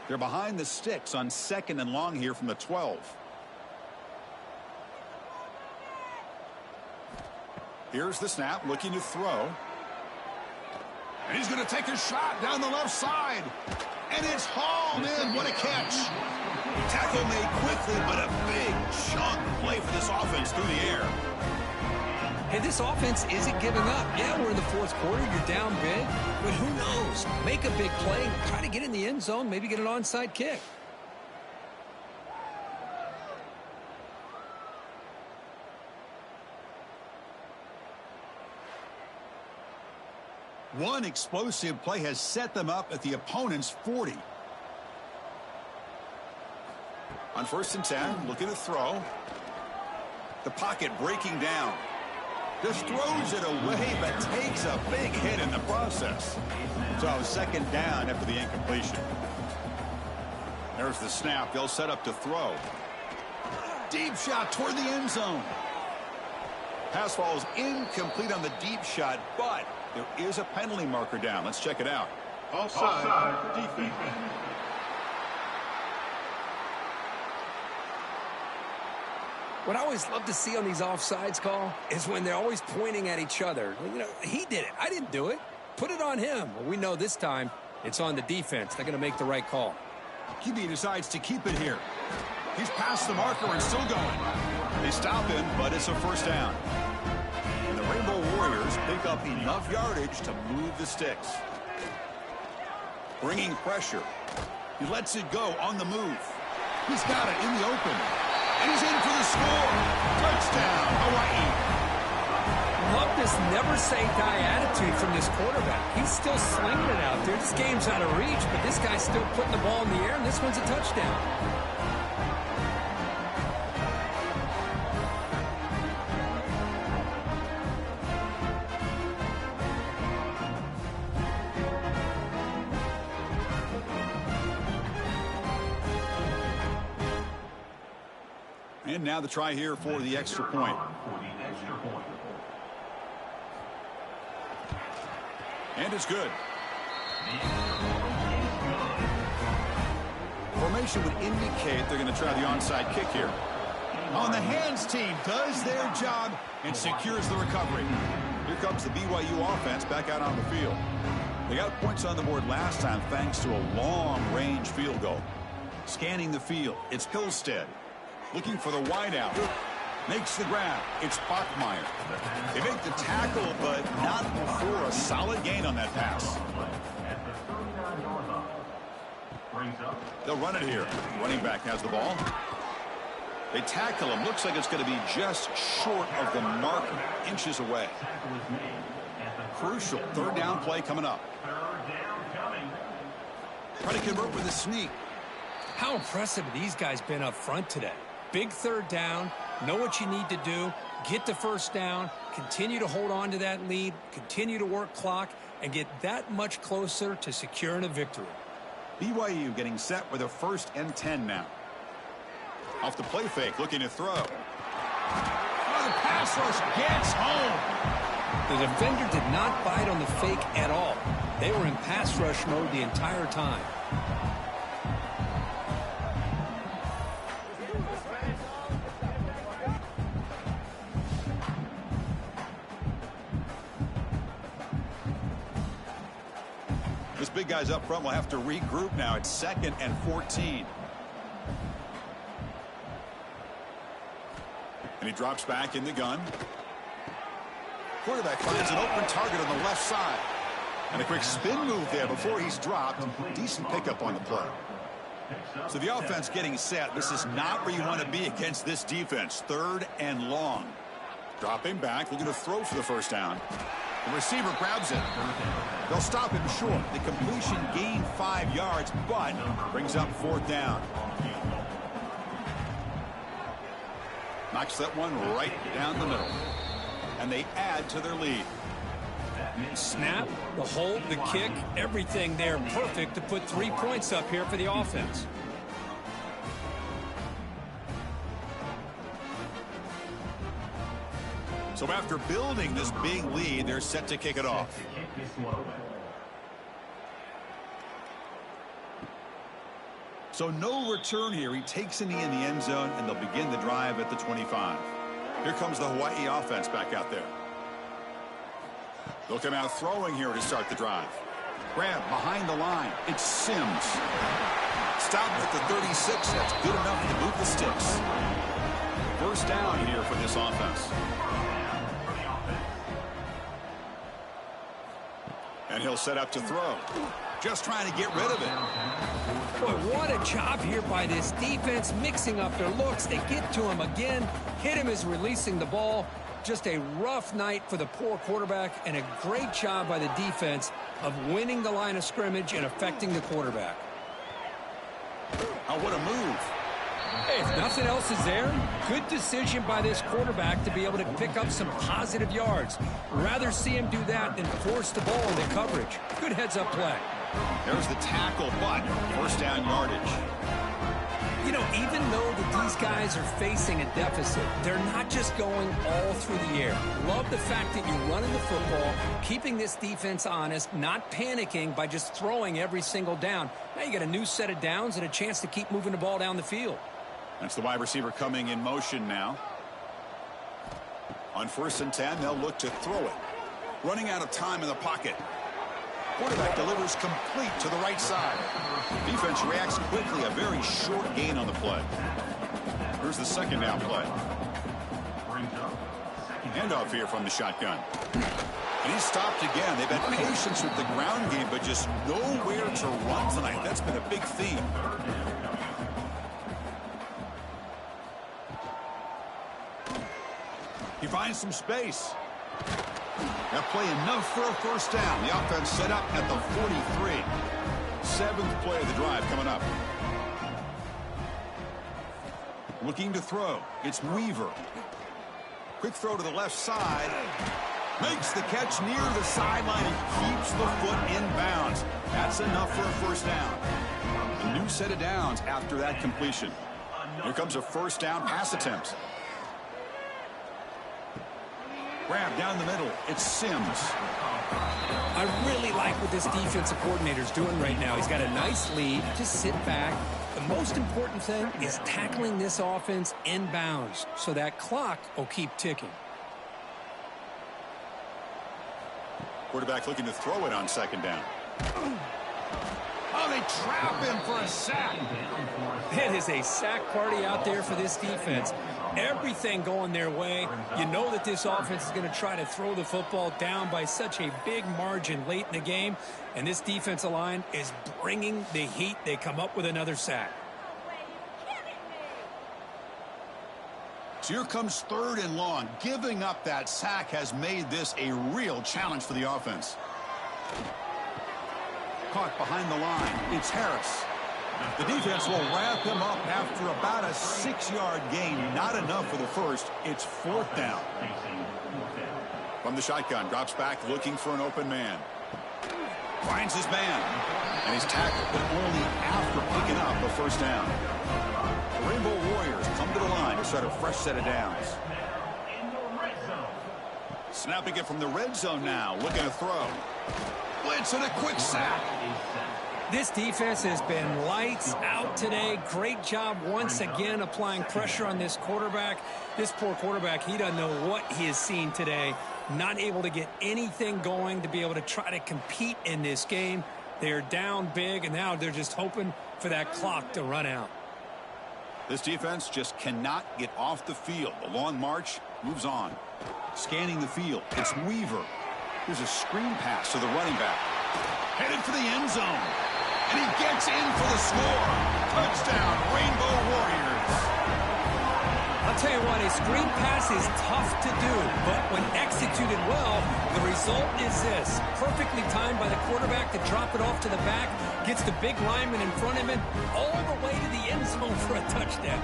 They're behind the sticks on 2nd and long here from the 12. Here's the snap, looking to throw. And he's going to take a shot down the left side. And it's hauled in. What a catch. Tackle made quickly, but a big chunk play for this offense through the air.
Hey, this offense isn't giving up. Yeah, we're in the 4th quarter. You're down big. But who knows? Make a big play. Try to get in the end zone. Maybe get an onside kick.
One explosive play has set them up at the opponent's 40. On 1st and 10, looking to throw. The pocket breaking down. Just throws it away, but takes a big hit in the process. So second down after the incompletion. There's the snap. They'll set up to throw. Deep shot toward the end zone. Pass falls incomplete on the deep shot, but there is a penalty marker down. Let's check it out.
Offside. Defense.
What I always love to see on these offsides call is when they're always pointing at each other. You know, he did it. I didn't do it. Put it on him. Well, we know this time it's on the defense. They're going to make the right call.
QB decides to keep it here. He's past the marker and still going. They stop him, but it's a first down. And the Rainbow Warriors pick up enough yardage to move the sticks. Bringing pressure. He lets it go on the move. He's got it in the open. And he's in for the score. Touchdown, Hawaii.
Love this never-say-die attitude from this quarterback. He's still slinging it out there. This game's out of reach, but this guy's still putting the ball in the air, and this one's a touchdown.
And now the try here for the extra point. And it's good. Formation would indicate they're going to try the onside kick here. On the hands team does their job and secures the recovery. Here comes the BYU offense back out on the field. They got points on the board last time thanks to a long-range field goal. Scanning the field, it's Hillstead. Looking for the wideout. Makes the grab. It's Bachmeier. They make the tackle, but not before a solid gain on that pass. They'll run it here. Running back has the ball. They tackle him. Looks like it's going to be just short of the marker. Inches away. Crucial third down play coming up. Trying to convert with a sneak.
How impressive have these guys been up front today? Big third down, know what you need to do, get the first down, continue to hold on to that lead, continue to work clock, and get that much closer to securing a victory.
BYU getting set with a 1st and 10 now. Off the play fake, looking to throw. Oh, the pass rush gets home.
The defender did not bite on the fake at all. They were in pass rush mode the entire time.
This big guy's up front will have to regroup now. It's 2nd and 14. And he drops back in the gun. Quarterback finds an open target on the left side. And a quick spin move there before he's dropped. Decent pickup on the play. So the offense getting set. This is not where you want to be against this defense. 3rd and long. Dropping back, looking to throw for the first down. The receiver grabs it. They'll stop him short. The completion gained 5 yards, but brings up 4th down. Knocks that one right down the middle. And they add to their lead.
Snap, the hold, the kick, everything there perfect to put 3 points up here for the offense.
So after building this big lead, they're set to kick it off. So no return here. He takes a knee in the end zone, and they'll begin the drive at the 25. Here comes the Hawaii offense back out there. They'll come out throwing here to start the drive. Grab behind the line. It's Sims. Stopped at the 36. That's good enough to move the sticks. First down here for this offense. And he'll set up to throw. Just trying to get rid of it.
Boy, what a job here by this defense, mixing up their looks. They get to him again. Hit him as releasing the ball. Just a rough night for the poor quarterback, and a great job by the defense of winning the line of scrimmage and affecting the quarterback.
Oh, what a move.
Hey, if nothing else is there, good decision by this quarterback to be able to pick up some positive yards. Rather see him do that than force the ball into coverage. Good heads-up play.
There's the tackle, but first down yardage.
You know, even though these guys are facing a deficit, they're not just going all through the air. Love the fact that you're running the football, keeping this defense honest, not panicking by just throwing every single down. Now you got a new set of downs and a chance to keep moving the ball down the field.
That's the wide receiver coming in motion now. On 1st and 10, they'll look to throw it. Running out of time in the pocket. Quarterback delivers complete to the right side. Defense reacts quickly. A very short gain on the play. Here's the second down play. Handoff here from the shotgun. And he's stopped again. They've had patience with the ground game, but just nowhere to run tonight. That's been a big theme. He finds some space. That play enough for a first down. The offense set up at the 43. 7th play of the drive coming up. Looking to throw. It's Weaver. Quick throw to the left side. Makes the catch near the sideline and keeps the foot in bounds. That's enough for a first down. A new set of downs after that completion. Here comes a first down pass attempt. Grab down the middle. It's Sims.
I really like what this defensive coordinator's doing right now. He's got a nice lead. Just sit back. The most important thing is tackling this offense inbounds so that clock will keep ticking.
Quarterback looking to throw it on 2nd down. Oh, they trap him for a sack.
It is a sack party out there for this defense. Everything going their way. You know that this offense is going to try to throw the football down by such a big margin late in the game. And this defensive line is bringing the heat. They come up with another sack.
So here comes 3rd and long. Giving up that sack has made this a real challenge for the offense. Caught behind the line. It's Harris. The defense will wrap him up after about a 6-yard gain. Not enough for the first. It's 4th down. From the shotgun, drops back looking for an open man. Finds his man. And he's tackled, but only after picking up a first down. The Rainbow Warriors come to the line to start a fresh set of downs. Snapping it from the red zone now. Looking to throw. Blitz and a quick sack.
This defense has been lights out today. Great job once again applying pressure on this quarterback. This poor quarterback, he doesn't know what he has seen today. Not able to get anything going to be able to try to compete in this game. They're down big, and now they're just hoping for that clock to run out.
This defense just cannot get off the field. The long march moves on. Scanning the field, it's Weaver. Here's a screen pass to the running back. Headed for the end zone. And he gets in for the score. Touchdown, Rainbow Warriors.
I'll tell you what, a screen pass is tough to do, but when executed well, the result is this. Perfectly timed by the quarterback to drop it off to the back, gets the big lineman in front of him, all the way to the end zone for a touchdown.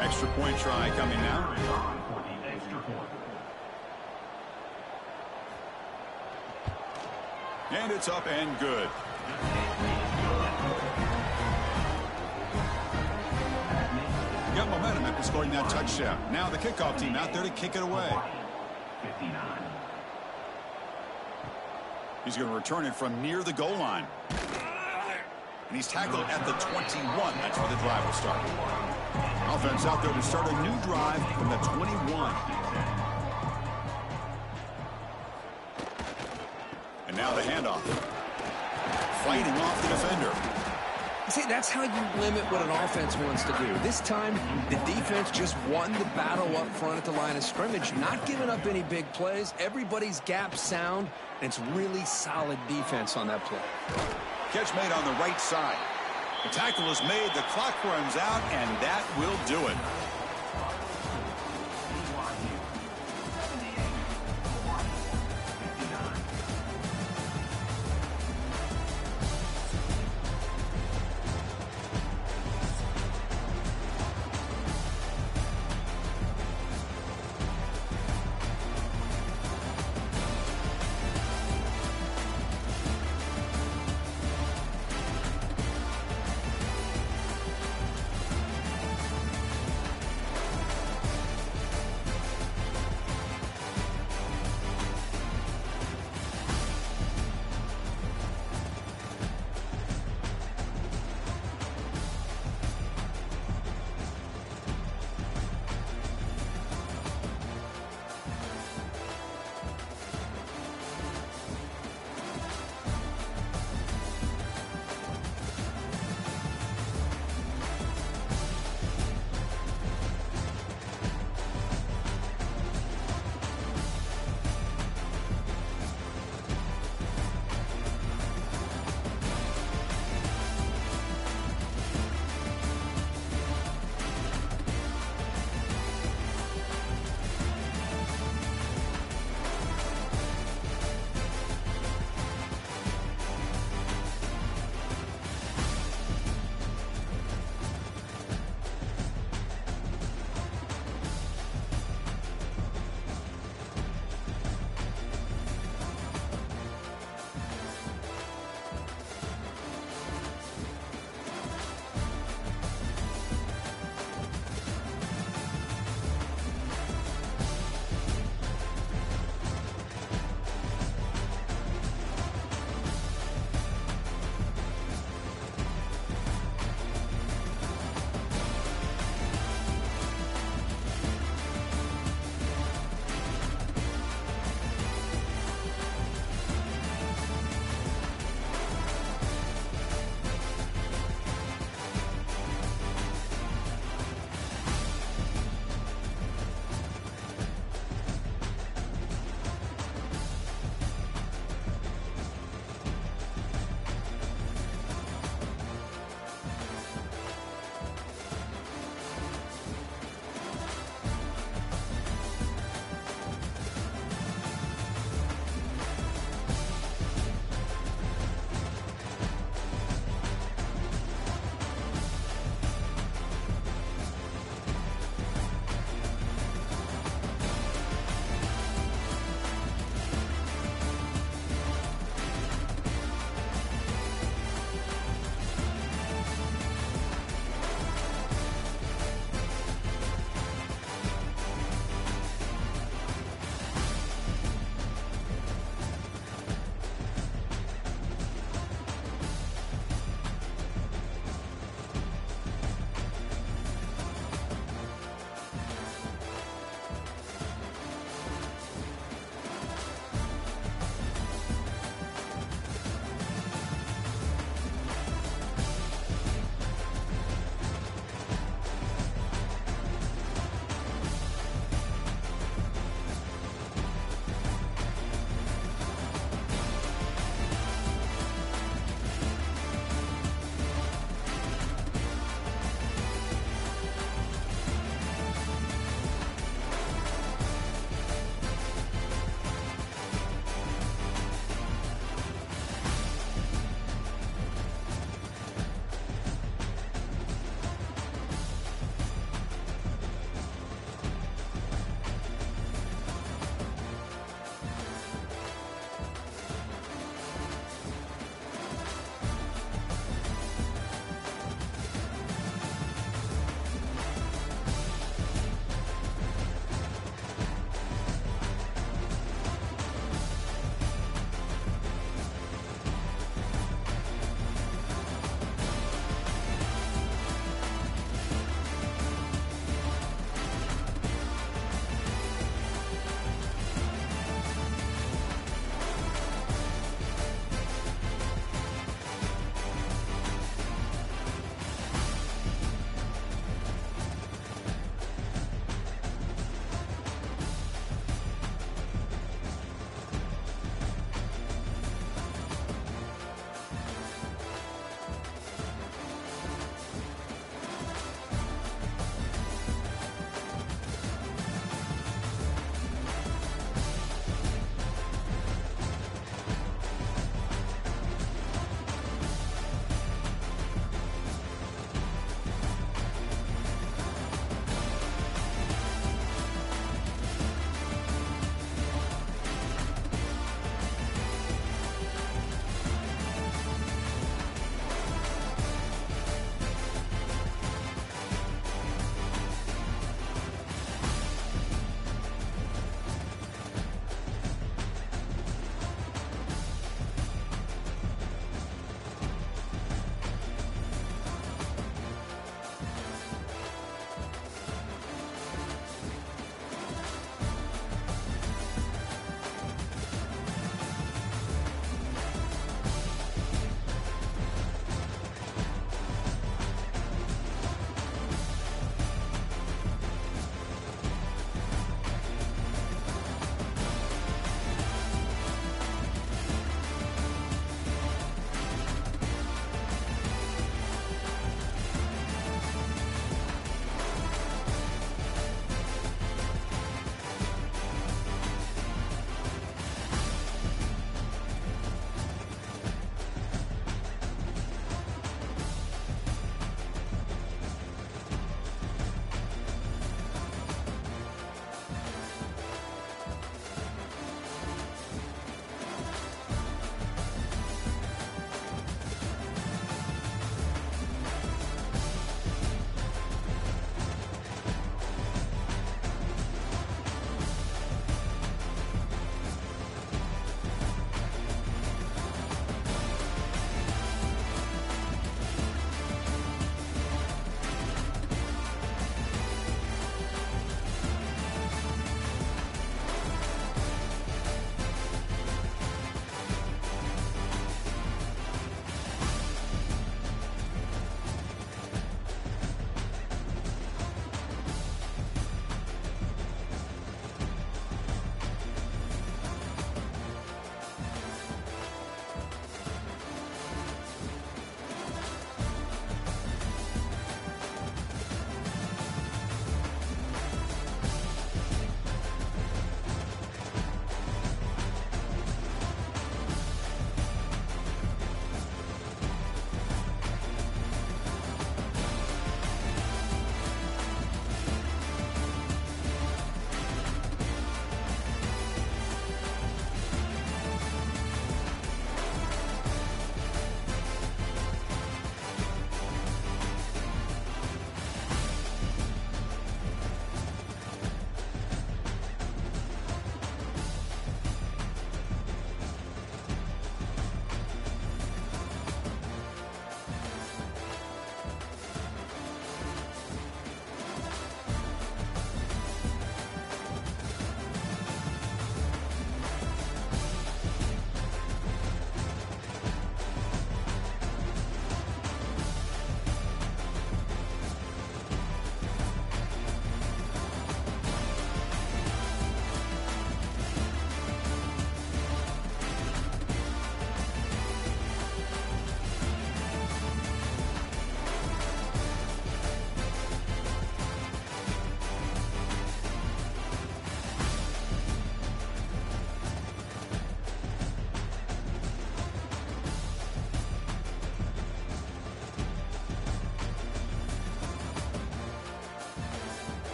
Extra point try coming now. And it's up and good. Got momentum after scoring that touchdown. Now the kickoff team out there to kick it away. He's going to return it from near the goal line. And he's tackled at the 21. That's where the drive will start. Offense out there to start a new drive from the 21. And now the handoff. Fighting off the defender.
See, that's how you limit what an offense wants to do. This time, the defense just won the battle up front at the line of scrimmage, not giving up any big plays. Everybody's gap sound, and it's really solid defense on that play.
Catch made on the right side. The tackle is made, the clock runs out, and that will do it.